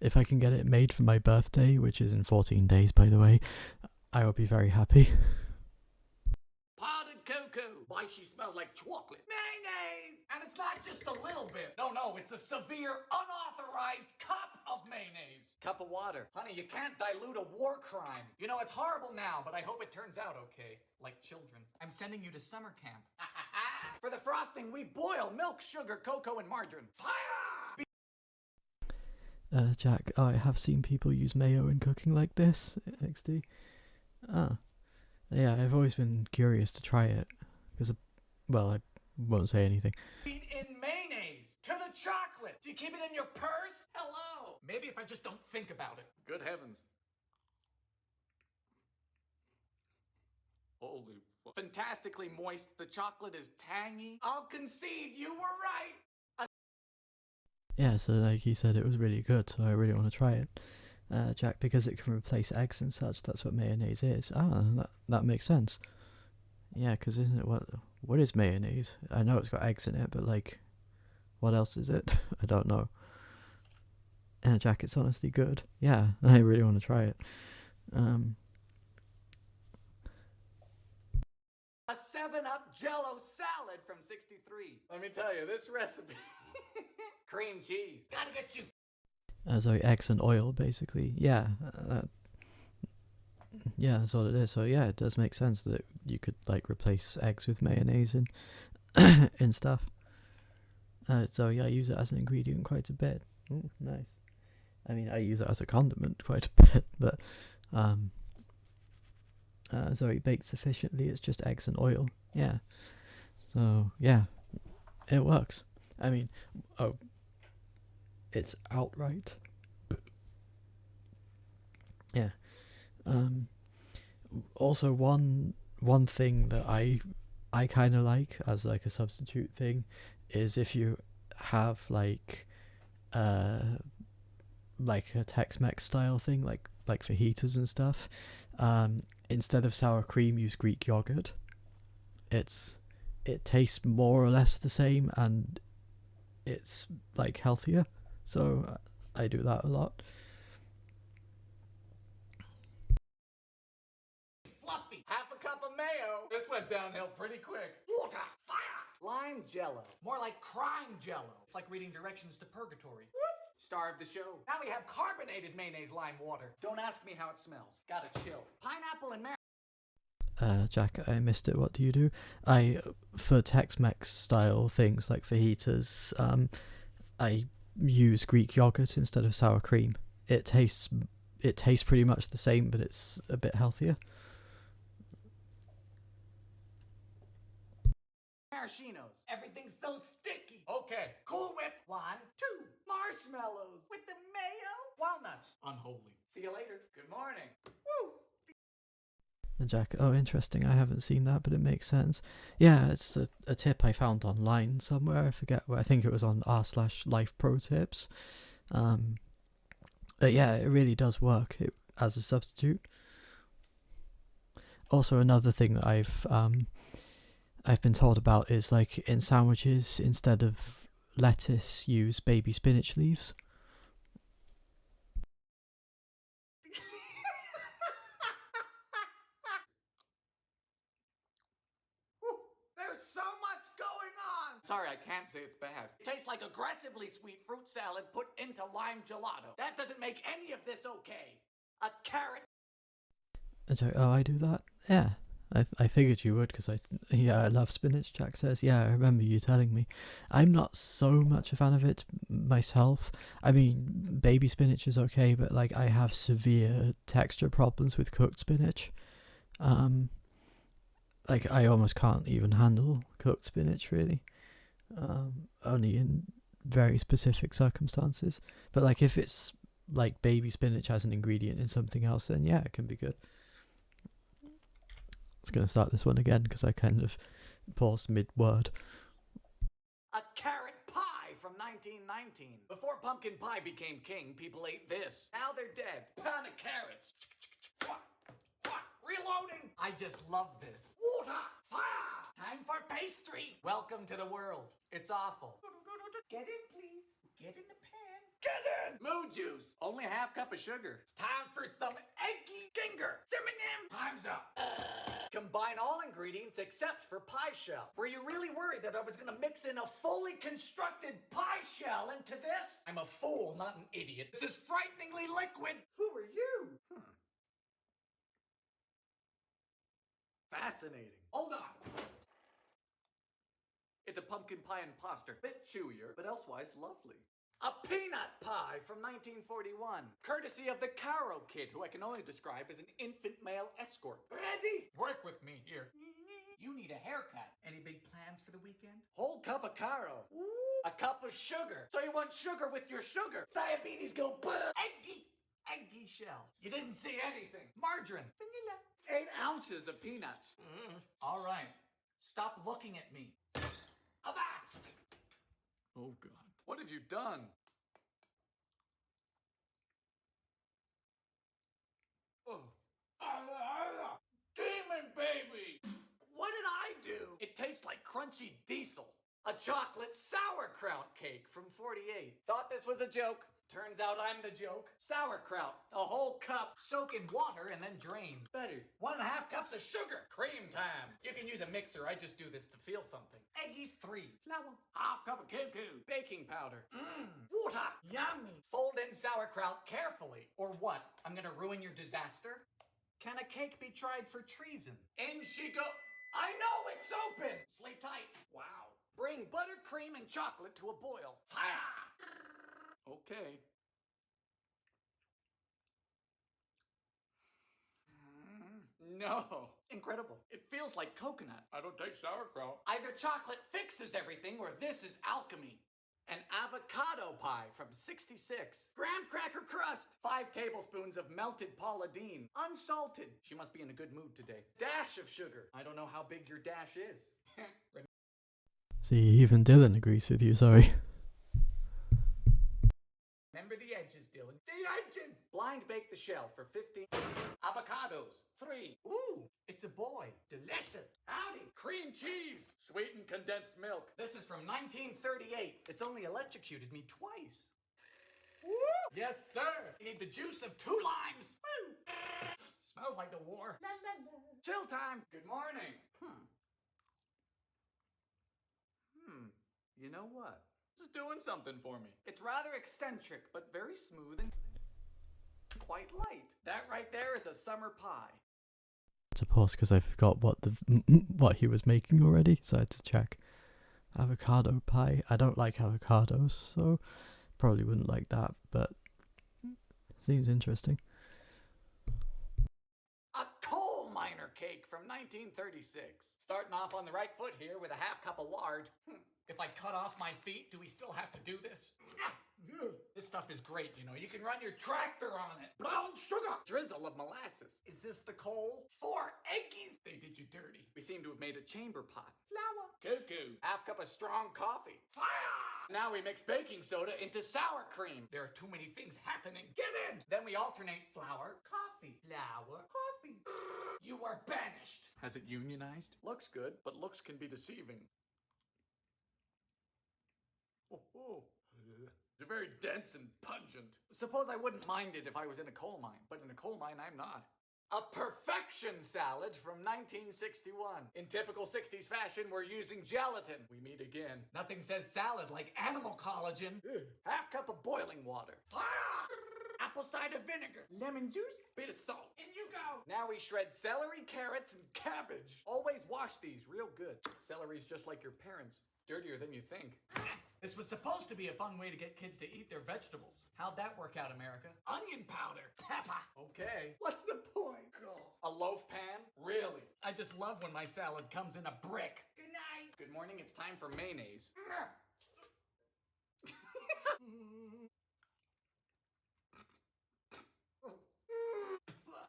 If I can get it made for my birthday, which is in 14 days, by the way, I will be very happy. Powdered cocoa. Why she smells like chocolate. Mayonnaise! And it's not just a little bit. No, it's a severe, unauthorized cup of mayonnaise. Cup of water. Honey, you can't dilute a war crime. You know, it's horrible now, but I hope it turns out okay. Like children. I'm sending you to summer camp. For the frosting, we boil milk, sugar, cocoa, and margarine. Fire! Jack, I have seen people use mayo in cooking like this, XD. Yeah, I've always been curious to try it. Because, well, I won't say anything. Eat in mayonnaise to the chocolate. Do you keep it in your purse? Hello. Maybe if I just don't think about it. Good heavens. Holy fuck. Fantastically moist. The chocolate is tangy. I'll concede you were right. Yeah, so like he said, it was really good, so I really want to try it. Jack, because it can replace eggs and such, that's what mayonnaise is. That makes sense. Yeah, because isn't it what is mayonnaise? I know it's got eggs in it, but like, what else is it? I don't know. Jack, it's honestly good. Yeah, I really want to try it. A 7-Up Jell-O salad from 63. Let me tell you, this recipe. Cream cheese. Gotta get you. So eggs and oil, basically. Yeah. Yeah, that's all it is. So yeah, it does make sense that you could like replace eggs with mayonnaise and and stuff. So yeah, I use it as an ingredient quite a bit. Ooh, nice. I mean, I use it as a condiment quite a bit, but Zoe baked sufficiently. It's just eggs and oil. Yeah. So yeah, it works. I mean, oh, it's outright. Yeah. Also, one thing that I kind of like as like a substitute thing is if you have like a Tex-Mex style thing, like fajitas and stuff. Instead of sour cream, use Greek yogurt. It tastes more or less the same, and it's like healthier. So I do that a lot. Fluffy. Half a cup of mayo. This went downhill pretty quick. Water. Fire. Lime jello. More like crime jello. It's like reading directions to purgatory. Whoop. Star of the show. Now we have carbonated mayonnaise lime water. Don't ask me how it smells. Gotta chill. Pineapple and Jack, I missed it. What do you do? For Tex-Mex style things like fajitas, I use Greek yogurt instead of sour cream. It tastes pretty much the same, but it's a bit healthier. maraschinos. Everything's so sticky. Okay. Cool Whip. 1, 2. Marshmallows. With the mayo. Walnuts. Unholy. See you later. Good morning. Woo. And Jack, oh, interesting. I haven't seen that, but it makes sense. Yeah, it's a tip I found online somewhere. I forget where. I think it was on r/life pro tips. But yeah, it really does work as a substitute. Also, another thing that I've been told about is like in sandwiches, instead of lettuce, use baby spinach leaves. There's so much going on! Sorry, I can't say it's bad. It tastes like aggressively sweet fruit salad put into lime gelato. That doesn't make any of this okay. A carrot. Oh, I do that? Yeah. I figured you would, because I love spinach, Jack says. Yeah, I remember you telling me. I'm not so much a fan of it myself. I mean, baby spinach is okay, but like I have severe texture problems with cooked spinach. Like I almost can't even handle cooked spinach, really. Only in very specific circumstances. But like if it's like baby spinach as an ingredient in something else, then yeah, it can be good. I was going to start this one again because I kind of paused mid-word. A carrot pie from 1919. Before pumpkin pie became king, people ate this. Now they're dead. Pound of carrots. Reloading. I just love this. Water. Fire. Time for pastry. Welcome to the world. It's awful. Get in, please. Get in the pan. Get in. Moo juice. Only a half cup of sugar. It's time for some eggy ginger. Simming in. Time's up. Combine all ingredients except for pie shell. Were you really worried that I was gonna mix in a fully constructed pie shell into this? I'm a fool, not an idiot. This is frighteningly liquid. Who are you? Fascinating. Hold on. It's a pumpkin pie imposter. Bit chewier, but elsewise lovely. A peanut pie from 1941, courtesy of the Caro Kid, who I can only describe as an infant male escort. Ready? Work with me here. You need a haircut. Any big plans for the weekend? Whole cup of Caro. A cup of sugar. So you want sugar with your sugar. Diabetes go eggy. Eggy shell. You didn't see anything. Margarine. Vanilla. 8 ounces of peanuts. All right. Stop looking at me. Avast! Oh, God. What have you done? Oh. Demon baby! What did I do? It tastes like crunchy diesel. A chocolate sauerkraut cake from 48. Thought this was a joke. Turns out I'm the joke. Sauerkraut. A whole cup. Soak in water and then drain. Better. 1.5 cups of sugar. Cream time. You can use a mixer. I just do this to feel something. Eggies 3. Flour. Half cup of cuckoo. Baking powder. Water. Yummy. Fold in sauerkraut carefully. Or what? I'm gonna ruin your disaster? Can a cake be tried for treason? In she go. I know it's open. Sleep tight. Wow. Bring buttercream and chocolate to a boil. Fire. Okay. No. Incredible. It feels like coconut. I don't taste sauerkraut. Either chocolate fixes everything or this is alchemy. An avocado pie from 66. Graham cracker crust. 5 tablespoons of melted Paula Deen. Unsalted. She must be in a good mood today. Dash of sugar. I don't know how big your dash is. See, even Dylan agrees with you, sorry. Remember the edges, Dylan. The edges! Blind bake the shell for 15. Avocados. 3. Ooh, it's a boy. Delicious. Howdy. Cream cheese. Sweetened condensed milk. This is from 1938. It's only electrocuted me twice. Woo! Yes, sir. You need the juice of 2 limes. Woo! Smells like the war. Chill time. Good morning. You know what? This is doing something for me. It's rather eccentric, but very smooth and quite light. That right there is a summer pie. To pause because I forgot what he was making already, so I had to check. Avocado pie. I don't like avocados, so probably wouldn't like that, but seems interesting. A coal miner cake from 1936. Starting off on the right foot here with a half cup of lard. If I cut off my feet, do we still have to do this? This stuff is great, you know. You can run your tractor on it. Brown sugar. Drizzle of molasses. Is this the coal? 4 eggies. They did you dirty. We seem to have made a chamber pot. Flour. Cuckoo. Half cup of strong coffee. Fire. Now we mix baking soda into sour cream. There are too many things happening. Get in. Then we alternate flour, coffee, flour, coffee. You are banished. Has it unionized? Looks good, but looks can be deceiving. They're very dense and pungent. Suppose I wouldn't mind it if I was in a coal mine, but in a coal mine I'm not. A perfection salad from 1961. In typical 60s fashion, we're using gelatin. We meet again. Nothing says salad like animal collagen. Half cup of boiling water. Apple cider vinegar. Lemon juice. Bit of salt. In you go. Now we shred celery, carrots, and cabbage. Always wash these real good. Celery's just like your parents. Dirtier than you think. This was supposed to be a fun way to get kids to eat their vegetables. How'd that work out, America? Onion powder. Pepper. Okay. What's the point? A loaf pan? Really? I just love when my salad comes in a brick. Good night. Good morning. It's time for mayonnaise.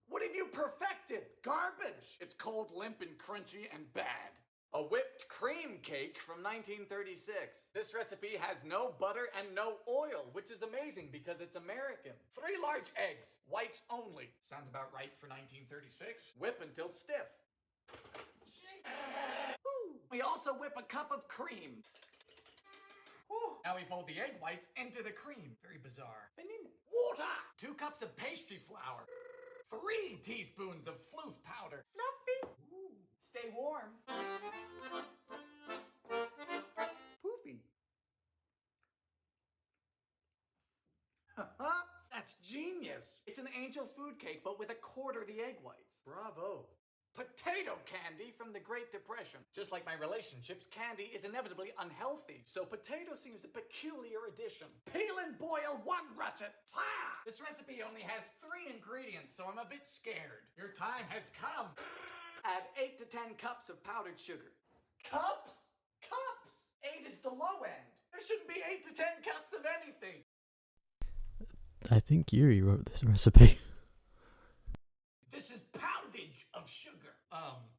What have you perfected? Garbage. It's cold, limp, and crunchy, and bad. A whipped cream cake from 1936. This recipe has no butter and no oil, which is amazing because it's American. 3 large eggs, whites only. Sounds about right for 1936. Whip until stiff. We also whip a cup of cream. Now we fold the egg whites into the cream. Very bizarre. Water! 2 cups of pastry flour. 3 teaspoons of floof powder. Fluffy. Stay warm. Poofy. That's genius. It's an angel food cake, but with 1/4 the egg whites. Bravo. Potato candy from the Great Depression. Just like my relationships, candy is inevitably unhealthy, so potato seems a peculiar addition. Peel and boil 1 russet. This recipe only has 3 ingredients, so I'm a bit scared. Your time has come. Add 8 to 10 cups of powdered sugar. Cups? Cups! 8 is the low end. There shouldn't be 8 to 10 cups of anything. I think Yuri wrote this recipe. This is poundage of sugar.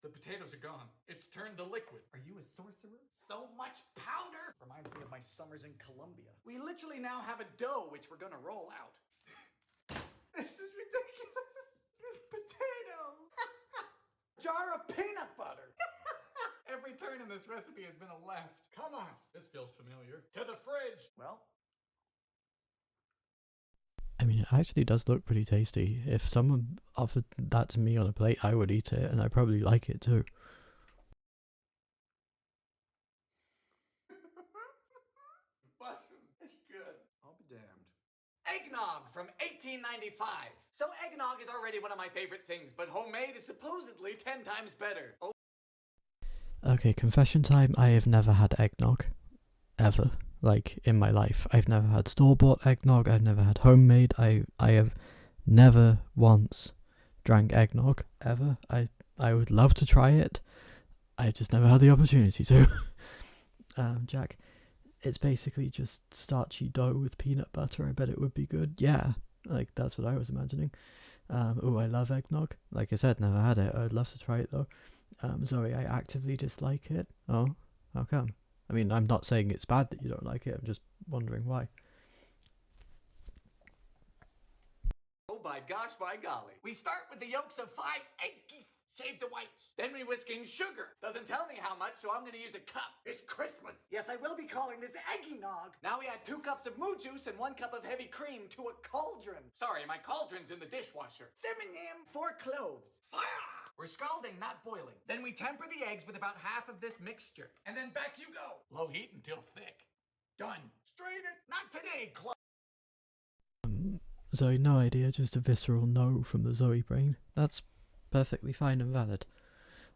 The potatoes are gone. It's turned to liquid. Are you a sorcerer? So much powder! Reminds me of my summers in Colombia. We literally now have a dough which we're gonna roll out. This is ridiculous. This potato. Jar of peanut butter. Every turn in this recipe has been a left. Come on. This feels familiar. To the fridge. Well, I mean, it actually does look pretty tasty. If someone offered that to me on a plate, I would eat it, and I probably like it too. mushroom. It's good. I'll be damned. Eggnog from 1895. So eggnog is already one of my favorite things, but homemade is supposedly 10 times better. Oh. Okay, confession time. I have never had eggnog. Ever. Like, in my life. I've never had store-bought eggnog. I've never had homemade. I have never once drank eggnog. Ever. I I would love to try it. I just never had the opportunity to. Jack, it's basically just starchy dough with peanut butter. I bet it would be good. Yeah, like that's what I was imagining. Oh, I love eggnog. Like I said, never had it. I'd love to try it though. Zoe, I actively dislike it. Oh, how come? I mean, I'm not saying it's bad that you don't like it. I'm just wondering why. Oh by gosh, by golly. We start with the yolks of 5 eggies. Shave the whites. Then we whisk in sugar. Doesn't tell me how much, so I'm gonna use a cup. It's Christmas. Yes, I will be calling this eggy nog. Now we add 2 cups of moo juice and 1 cup of heavy cream to a cauldron. Sorry, my cauldron's in the dishwasher. 4 cloves. Fire! We're scalding, not boiling. Then we temper the eggs with about half of this mixture. And then back you go. Low heat until thick. Done. Strain it. Not today, Zoe, no idea, just a visceral no from the Zoe brain. That's perfectly fine and valid.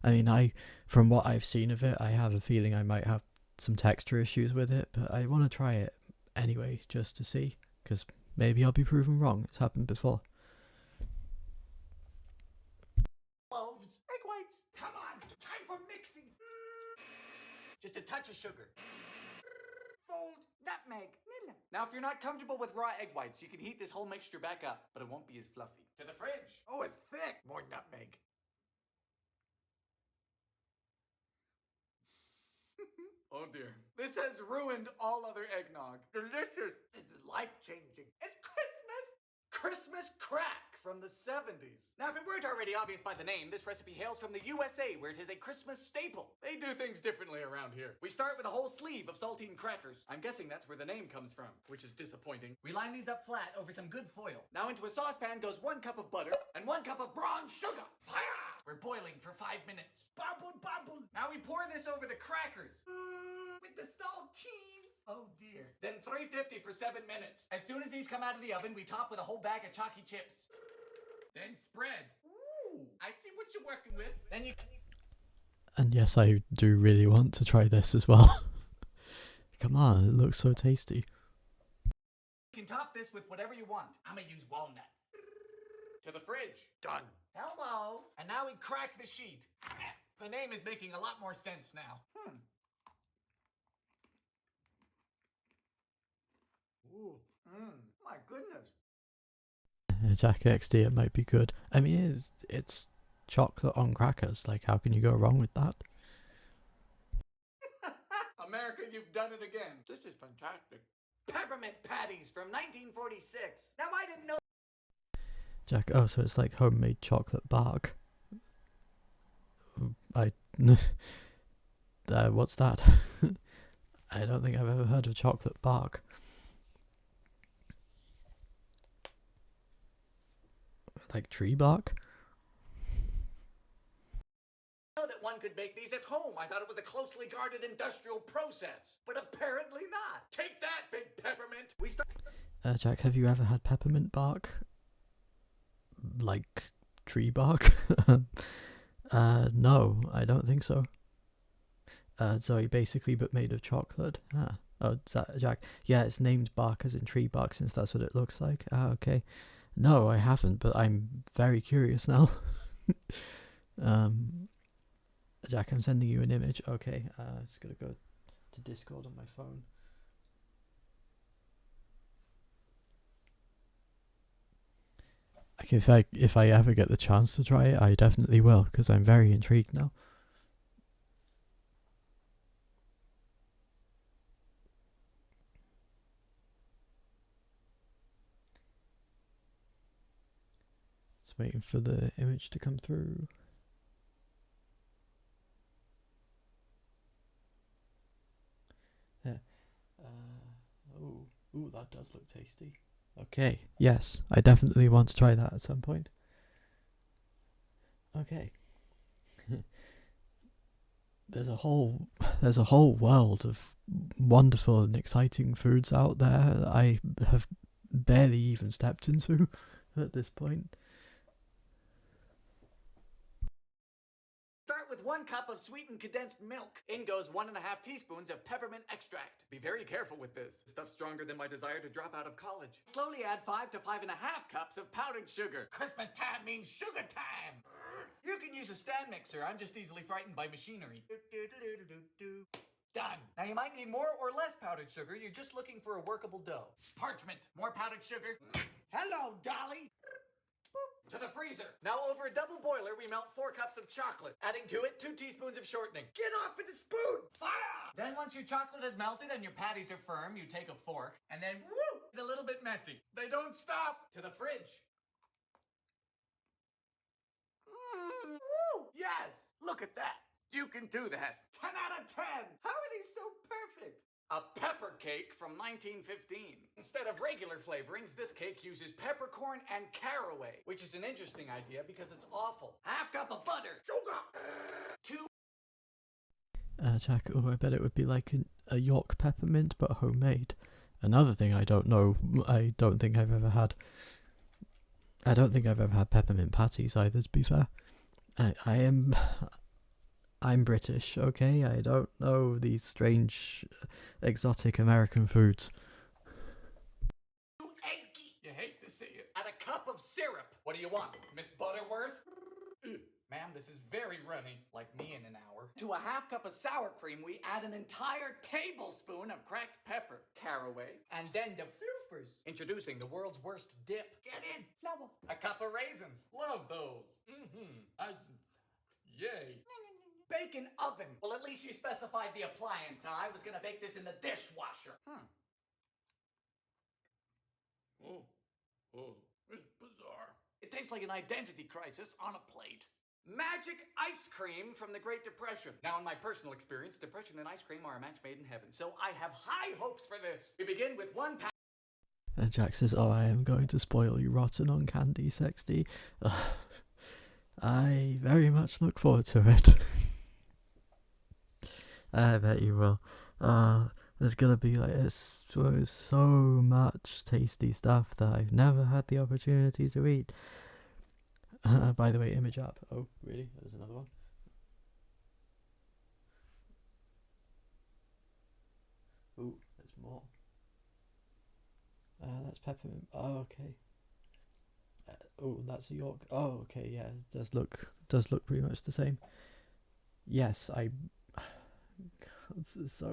I mean, from what I've seen of it, I have a feeling I might have some texture issues with it, but I want to try it anyway, just to see, because maybe I'll be proven wrong. It's happened before. Cloves, egg whites. Come on, time for mixing. Just a touch of sugar. Fold, nutmeg. Now, if you're not comfortable with raw egg whites, you can heat this whole mixture back up, but it won't be as fluffy. To the fridge. Oh, it's thick. More nutmeg. Oh dear. This has ruined all other eggnog. Delicious. It's life-changing. It's Christmas. Christmas crack from the 70s. Now, if it weren't already obvious by the name, this recipe hails from the USA, where it is a Christmas staple. They do things differently around here. We start with a whole sleeve of saltine crackers. I'm guessing that's where the name comes from, which is disappointing. We line these up flat over some good foil. Now into a saucepan goes 1 cup of butter and 1 cup of brown sugar. Fire! We're boiling for 5 minutes. Bubble, bubble. Now we pour this over the crackers. With the saltine. Oh dear. Then 350 for 7 minutes. As soon as these come out of the oven, we top with a whole bag of chalky chips. Then spread. Ooh, I see what you're working with. Then you... And yes, I do really want to try this as well. Come on, it looks so tasty. You can top this with whatever you want. I'm gonna use walnuts. To the fridge. Done. Hello. And now we crack the sheet. The name is making a lot more sense now. Ooh. My goodness. Jack XD, it might be good. I mean, it's chocolate on crackers. Like, how can you go wrong with that? America, you've done it again. This is fantastic. Peppermint patties from 1946. Now, I didn't know. Jack, oh, so it's like homemade chocolate bark. What's that? I don't think I've ever heard of chocolate bark. Like tree bark? Know that one could make these at home. I thought it was a closely guarded industrial process, but apparently not. Take that, big peppermint. We start. Jack, have you ever had peppermint bark? Like tree bark? No, I don't think so. Zoe, basically, but made of chocolate. Oh, is that Jack? Yeah, it's named bark as in tree bark, since that's what it looks like. Okay. No, I haven't, but I'm very curious now. Jack, I'm sending you an image. Okay, just gonna go to Discord on my phone. Like, if I ever get the chance to try it, I definitely will, because I'm very intrigued now. Just waiting for the image to come through. Yeah. Ooh, that does look tasty. Okay, yes, I definitely want to try that at some point. Okay. There's a whole world of wonderful and exciting foods out there that I have barely even stepped into at this point. Start with 1 cup of sweetened condensed milk. In goes 1.5 teaspoons of peppermint extract. Be very careful with this. Stuff's stronger than my desire to drop out of college. Slowly add 5 to 5.5 cups of powdered sugar. Christmas time means sugar time. You can use a stand mixer. I'm just easily frightened by machinery. Done. Now you might need more or less powdered sugar. You're just looking for a workable dough. Parchment. More powdered sugar. Hello, Dolly. To the freezer. Now over a double boiler, we melt 4 cups of chocolate. Adding to it 2 teaspoons of shortening. Get off with the spoon! Fire! Then once your chocolate is melted and your patties are firm, you take a fork, and then woo! It's a little bit messy. They don't stop. To the fridge. Woo! Yes! Look at that. You can do that. 10 out of 10. How are they so perfect? A pepper cake from 1915. Instead of regular flavorings, this cake uses peppercorn and caraway, which is an interesting idea because it's awful. Half cup of butter. Sugar. 2. Jack, oh, I bet it would be like a York peppermint, but homemade. Another thing I don't know, I don't think I've ever had peppermint patties either, to be fair. I'm British, okay? I don't know these strange, exotic American foods. Eggy. You hate to see it. Add a cup of syrup. What do you want, Miss Butterworth? Ma'am, this is very runny, like me in an hour. To a half cup of sour cream, we add an entire tablespoon of cracked pepper, caraway, and then the floofers. Introducing the world's worst dip. Get in, flour. A cup of raisins. Love those. Yay. Bacon oven. Well, at least you specified the appliance. Now, I was gonna bake this in the dishwasher. Oh, it's bizarre. It tastes like an identity crisis on a plate. Magic ice cream from the Great Depression. Now, in my personal experience, depression and ice cream are a match made in heaven, so I have high hopes for this. We begin with 1 pack. Jack says, "Oh, I am going to spoil you rotten on candy, sexty." I very much look forward to it. I bet you will. There's gonna be like so much tasty stuff that I've never had the opportunity to eat. By the way, image up. Oh, really? There's another one. Oh, there's more. That's peppermint. Oh, okay. Oh, that's a York. Oh, okay. Yeah, it does look pretty much the same. Yes, there's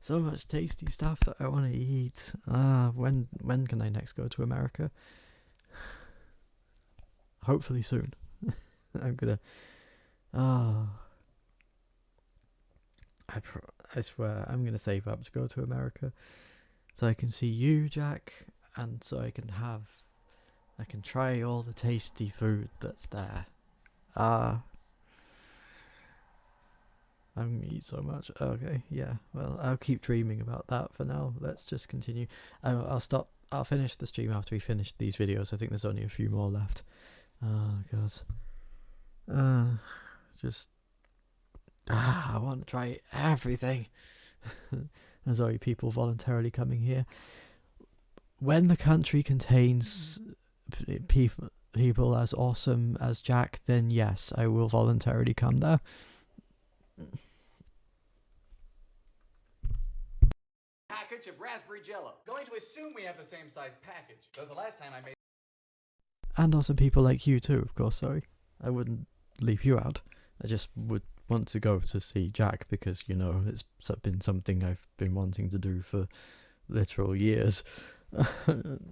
so much tasty stuff that I want to eat. When can I next go to America? Hopefully soon. I'm gonna. I swear I'm gonna save up to go to America, so I can see you, Jack, and so I can try all the tasty food that's there. I'm gonna eat so much. Okay, yeah. Well, I'll keep dreaming about that for now. Let's just continue. I'll finish the stream after we finish these videos. I think there's only a few more left. Oh god. I want to try everything. There's already people voluntarily coming here. When the country contains people as awesome as Jack, then yes, I will voluntarily come there. Package of raspberry jello. Going to assume we have the same size package. Though the last time I made. And also people like you too, of course, sorry. I wouldn't leave you out. I just would want to go to see Jack because, you know, it's been something I've been wanting to do for literal years.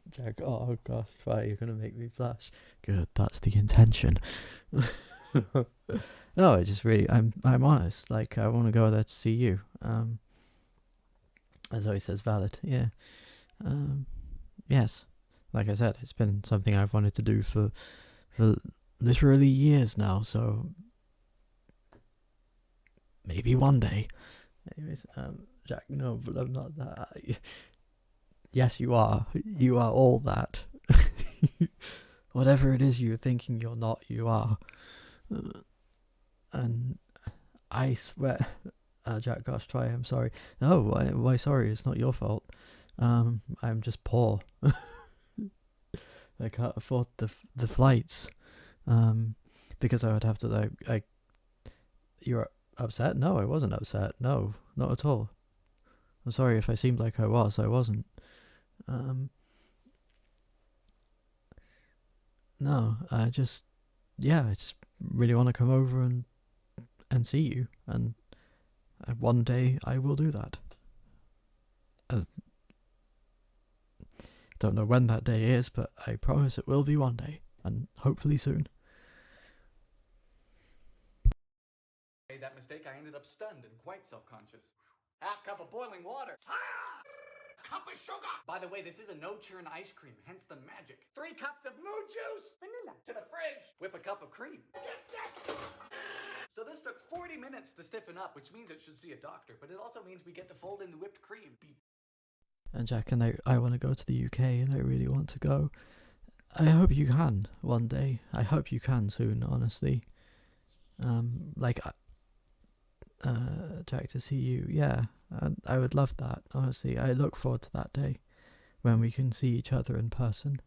Jack, oh gosh, why you're gonna make me blush. Good, that's the intention. No, I just really, I'm honest. Like, I want to go there to see you. As Zoe says, valid. Yeah. Yes. Like I said, it's been something I've wanted to do for literally years now. So maybe one day. Anyways, Jack, no, but I'm not that. Yes, you are. You are all that. Whatever it is you're thinking you're not, you are. And I swear, Jack, gosh, try. I'm sorry. No, why sorry? It's not your fault. I'm just poor. I can't afford the flights. Because I would have to like. You're upset? No, I wasn't upset. No, not at all. I'm sorry if I seemed like I was. I wasn't. No, I just yeah, I just really want to come over and see you, and one day I will do that. Don't know when that day is, but I promise it will be one day, and hopefully soon. Made that mistake, I ended up stunned and quite self-conscious. Half cup of boiling water. Ah! Cup of sugar. By the way, this is a no-churn ice cream, hence the magic. 3 cups of moon juice. Vanilla. To the fridge. Whip a cup of cream. So this took 40 minutes to stiffen up, which means it should see a doctor, but it also means we get to fold in the whipped cream. And Jack, and I want to go to the UK, and I really want to go. I hope you can one day. I hope you can soon, honestly. Jack, to see you, yeah, I would love that, honestly. I look forward to that day when we can see each other in person.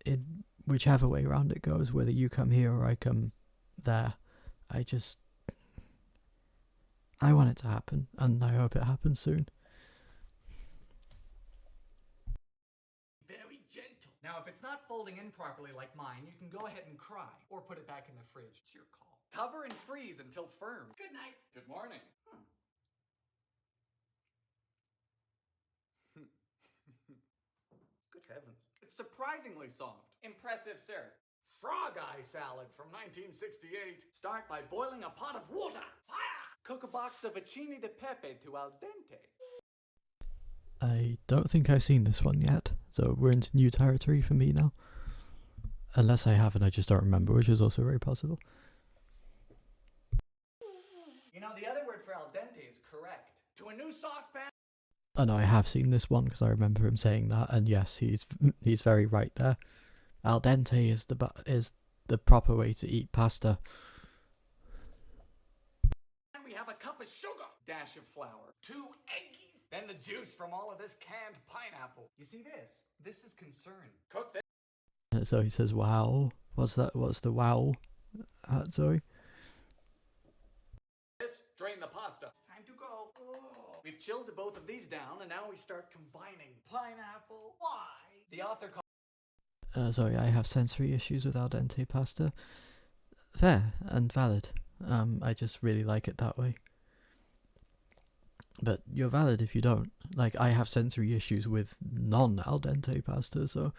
In whichever way round it goes, whether you come here or I come there, I want it to happen, and I hope it happens soon. Very gentle. Now, if it's not folding in properly like mine, you can go ahead and cry, or put it back in the fridge. It's your call. Cover and freeze until firm. Good night. Good morning. Good heavens. It's surprisingly soft. Impressive, sir. Frog eye salad from 1968. Start by boiling a pot of water. Fire! Cook a box of acini de pepe to al dente. I don't think I've seen this one yet, so we're into new territory for me now. Unless I haven't, I just don't remember, which is also very possible. You know, the other word for al dente is correct. To a new saucepan. Oh no, I have seen this one because I remember him saying that, and yes, he's very right there. Al dente is the proper way to eat pasta. And we have a cup of sugar, dash of flour, 2 eggies, then the juice from all of this canned pineapple. You see this? This is concern. Cook this. So he says, "Wow." What's that? What's the wow? Sorry. Drain the pasta. Time to go. Oh. We've chilled both of these down, and now we start combining. Pineapple. Why? The author called. Sorry, I have sensory issues with al dente pasta. Fair and valid. I just really like it that way. But you're valid if you don't. Like, I have sensory issues with non-al dente pasta, so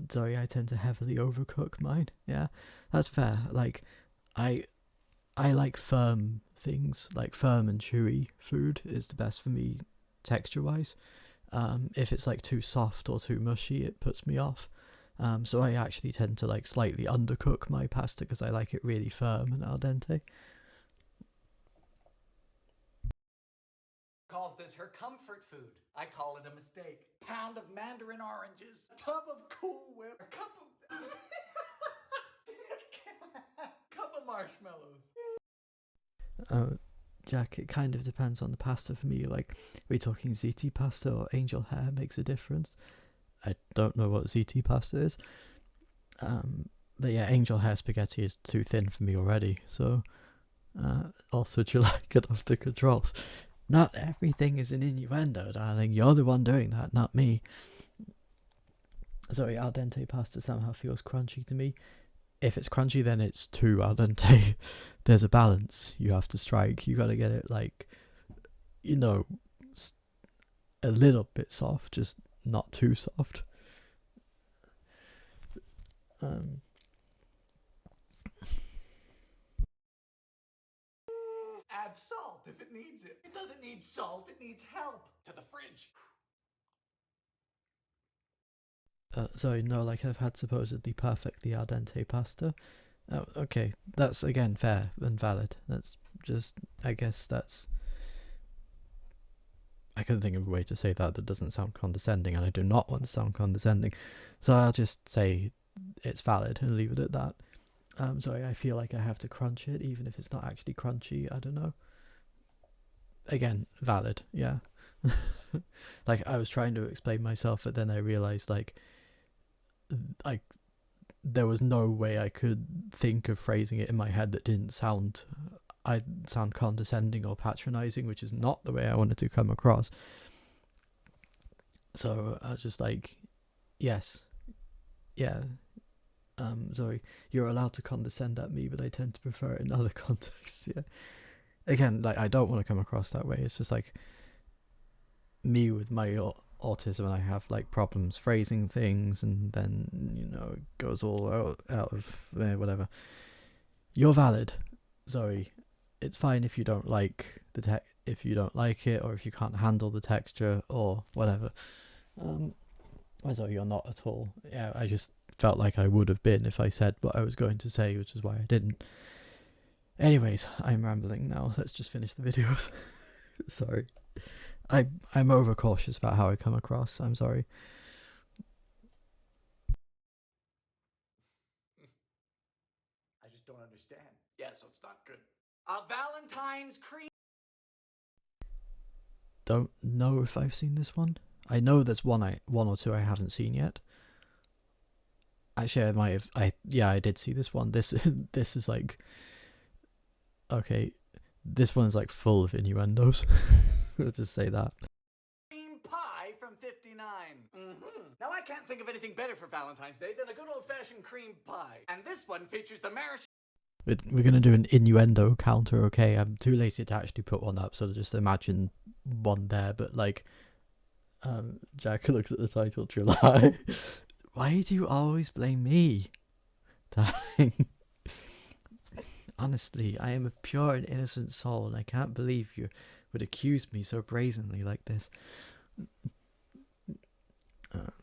sorry, I tend to heavily overcook mine. Yeah, that's fair. Like, I like firm things, like firm and chewy food is the best for me texture-wise. If it's like too soft or too mushy, it puts me off. So I actually tend to like slightly undercook my pasta because I like it really firm and al dente. Calls this her comfort food. I call it a mistake. Pound of mandarin oranges, a tub of Cool Whip, a cup of cup of marshmallows. Jack, it kind of depends on the pasta for me. Like, are we talking ziti pasta or angel hair makes a difference? I don't know what ziti pasta is. But yeah, angel hair spaghetti is too thin for me already. So, also, do you like it off the controls? Not everything is an innuendo, darling. You're the one doing that, not me. Sorry, al dente pasta somehow feels crunchy to me. If it's crunchy, then it's too al dente. There's a balance you have to strike. You gotta get it like, you know, a little bit soft, just not too soft. Add salt if it needs it. It doesn't need salt, it needs help. To the fridge. Sorry, no, like I've had supposedly perfectly al dente pasta. Oh, okay, that's again fair and valid. That's just, I guess that's. I couldn't think of a way to say that that doesn't sound condescending, and I do not want to sound condescending, so I'll just say it's valid and leave it at that. Sorry, I feel like I have to crunch it, even if it's not actually crunchy. I don't know. Again, valid, yeah. Like, I was trying to explain myself, but then I realized, like, there was no way I could think of phrasing it in my head that didn't sound condescending or patronizing, which is not the way I wanted to come across. So I was just like, yes, yeah, Sorry, you're allowed to condescend at me, but I tend to prefer it in other contexts. Yeah. Again, like, I don't want to come across that way. It's just like me with my autism, I have like problems phrasing things, and then it goes all out of whatever. You're valid. Sorry, it's fine if you don't like the tech, if you don't like it, or if you can't handle the texture or whatever. Sorry, you're not at all. Yeah, I just felt like I would have been if I said what I was going to say, which is why I didn't. Anyways, I'm rambling now. Let's just finish the videos. Sorry. I'm overcautious about how I come across. I'm sorry. I just don't understand. Yeah, so it's not good. A Valentine's cream. Don't know if I've seen this one. I know there's one or two I haven't seen yet. Actually, I might have. I did see this one. This is like, okay, this one's like full of innuendos. I'll just say that. Cream pie from 59. Now I can't think of anything better for Valentine's Day than a good old-fashioned cream pie. And this one features the maraschino. We're gonna do an innuendo counter, okay? I'm too lazy to actually put one up, so just imagine one there. But like, Jack looks at the title, July. Why do you always blame me? Darling. Honestly, I am a pure and innocent soul, and I can't believe you would accuse me so brazenly like this.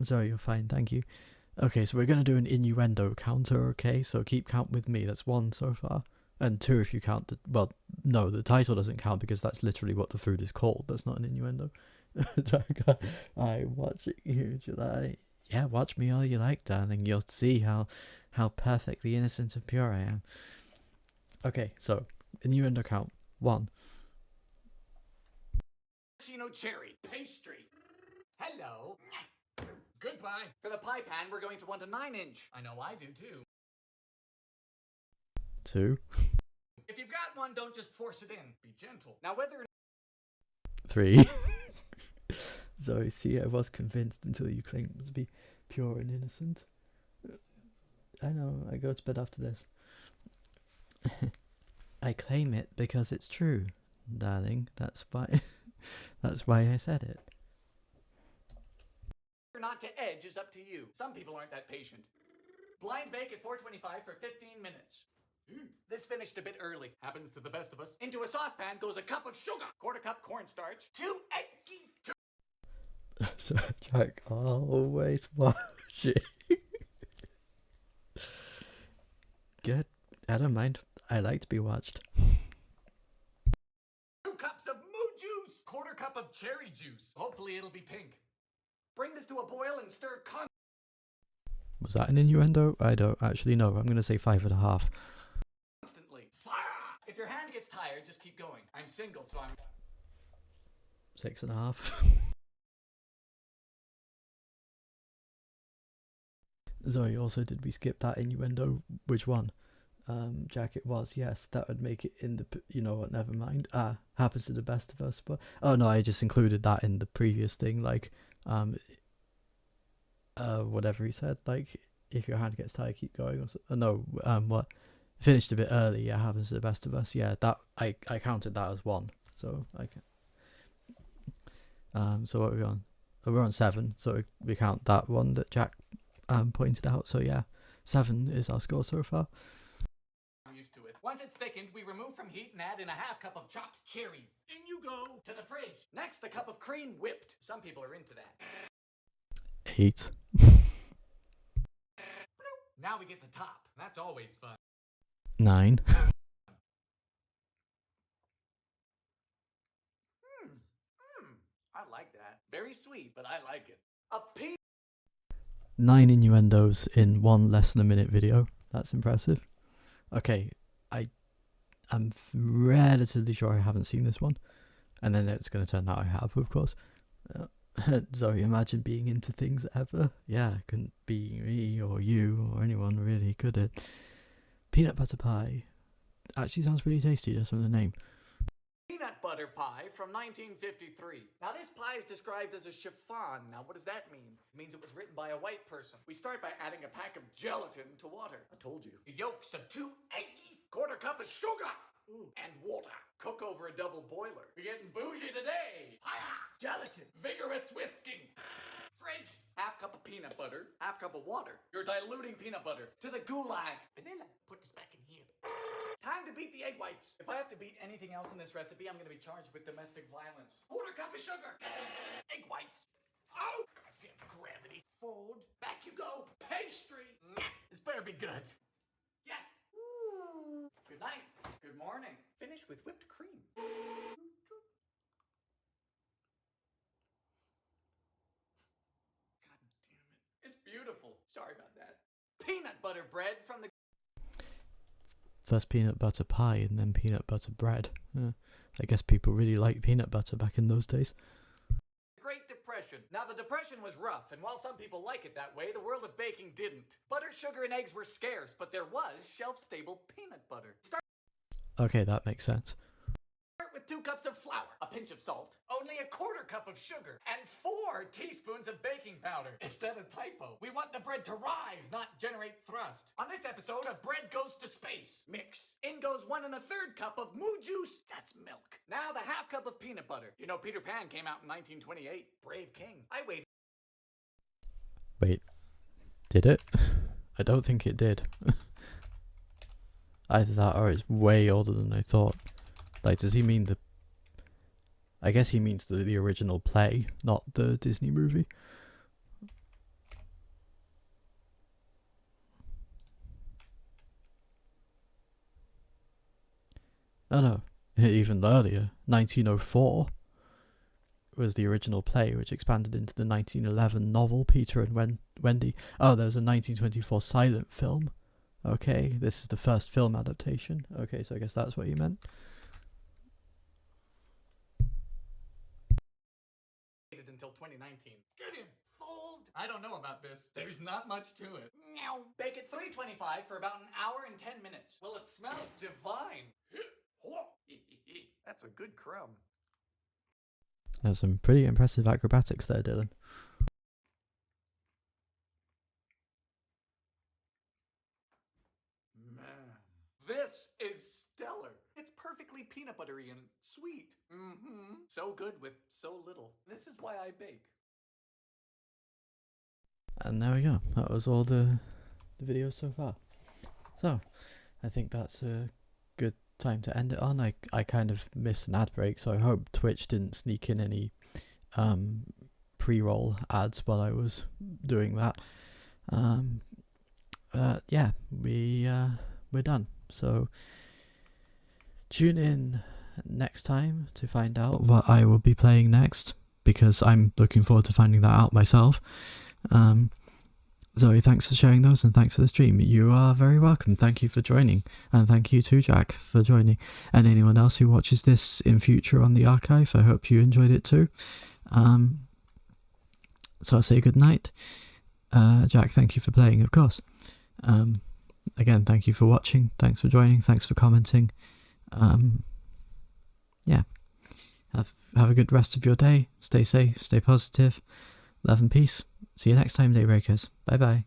Sorry, you're fine, thank you. Okay, so we're going to do an innuendo counter, okay? So keep count with me. That's 1 so far. And 2 if you count the... Well, no, the title doesn't count because that's literally what the food is called. That's not an innuendo. I'm watching you, July. Yeah, watch me all you like, darling. You'll see how perfectly innocent and pure I am. Okay, so, innuendo count. 1. Maraschino cherry pastry. Hello. Goodbye. For the pie pan, we're going to want a 9-inch. I know I do too. 2. If you've got one, don't just force it in. Be gentle. Now whether... 3. So, see, I was convinced until you claimed to be pure and innocent. I know, I go to bed after this. I claim it because it's true, darling. That's why I said it. Not to edge is up to you. Some people aren't that patient. Blind bake at 425 for 15 minutes. This finished a bit early. Happens to the best of us. Into a saucepan goes a cup of sugar, 1/4 cup cornstarch, 2 eggs. So Jack always watching. Good. I don't mind. I like to be watched. 2 cups of moo juice, 1/4 cup of cherry juice. Hopefully it'll be pink. Bring this to a boil and stir Was that an innuendo? I don't actually know. I'm going to say 5.5. constantly. If your hand gets tired, just keep going. I'm single, so I'm... 6.5. Zoe, also, did we skip that innuendo? Which one? Jack, it was. Yes, that would make it in the... You know what, never mind. Happens to the best of us. But oh, no, I just included that in the previous thing. Like, whatever he said. Like, if your hand gets tired, keep going. Or no, what? Finished a bit early. Yeah, happens to the best of us. Yeah, that I counted that as 1. So, I can... so what are we on? Oh, we're on 7. So we count that one that Jack pointed out. So yeah, 7 is our score so far. I'm used to it. Once it's thickened, we remove from heat and add in a 1/2 cup of chopped cherries. In you go. To the fridge. Next, a cup of cream whipped. Some people are into that. 8. Now we get to top. That's always fun. 9. I like that. Very sweet, but I like it. A peanut 9 innuendos in 1 less than a minute video. That's impressive. Okay, I'm relatively sure I haven't seen this one. And then it's going to turn out I have, of course. Sorry, imagine being into things ever. Yeah, it couldn't be me or you or anyone really, could it? Peanut butter pie. Actually sounds pretty tasty just from the name. butter butter pie from 1953. Now this pie is described as a chiffon. Now what does that mean? It means it was written by a white person. We start by adding a pack of gelatin to water. I told you. The yolks of 2 eggs, quarter cup of sugar, and water. Cook over a double boiler. We're getting bougie today. Hiya! Gelatin. Vigorous whisking. Fridge. Half cup of peanut butter. Half cup of water. You're diluting peanut butter. To the gulag. Vanilla. Put this back in here. Time to beat the egg whites. If I have to beat anything else in this recipe, I'm gonna be charged with domestic violence. Quarter cup of sugar. Egg whites. Oh! Goddamn gravity. Fold. Back you go. Pastry. This better be good. Yes. Good night. Good morning. Finish with whipped cream. God damn it. It's beautiful. Sorry about that. Peanut butter bread from the First peanut butter pie and then peanut butter bread. I guess people really liked peanut butter back in those days. Great Depression. Now the Depression was rough, and while some people like it that way, the world of baking didn't. Butter, sugar, and eggs were scarce, but there was shelf-stable peanut butter. Start Okay, that makes sense. with 2 cups of flour, a pinch of salt, only a quarter cup of sugar, and 4 teaspoons of baking powder. Is that a typo? We want the bread to rise, not generate thrust. On this episode of Bread Goes to Space, mix. In goes 1 1/3 cup of moo juice, that's milk. Now the half cup of peanut butter. You know Peter Pan came out in 1928. Brave king. I waited. Wait, did it? I don't think it did. Either that or it's way older than I thought. Like, does he mean the... I guess he means the original play, not the Disney movie. Oh no, even earlier, 1904 was the original play, which expanded into the 1911 novel Peter and Wendy. Oh, there's a 1924 silent film. Okay, this is the first film adaptation. Okay, so I guess that's what you meant. Until 2019. Get in. Fold. I don't know about this. There's not much to it. Meow. Bake at 325 for about 1 hour and 10 minutes. Well, it smells divine. That's a good crumb. There's some pretty impressive acrobatics there, Dylan. Man, this is stellar. It's perfectly peanut buttery and sweet. So good with so little. This is why I bake. And there we go. That was all the videos so far. So, I think that's a good time to end it on. I kind of missed an ad break, so I hope Twitch didn't sneak in any pre-roll ads while I was doing that. Yeah, we're done. So tune in next time to find out what I will be playing next, because I'm looking forward to finding that out myself. Zoe, thanks for sharing those, and thanks for the stream. You are very welcome. Thank you for joining, and thank you to Jack for joining, and anyone else who watches this in future on the archive. I hope you enjoyed it too. So I'll say good night. Jack, thank you for playing, of course. Again, thank you for watching. Thanks for joining. Thanks for commenting. Yeah. Have a good rest of your day. Stay safe. Stay positive. Love and peace. See you next time, Daybreakers. Bye bye.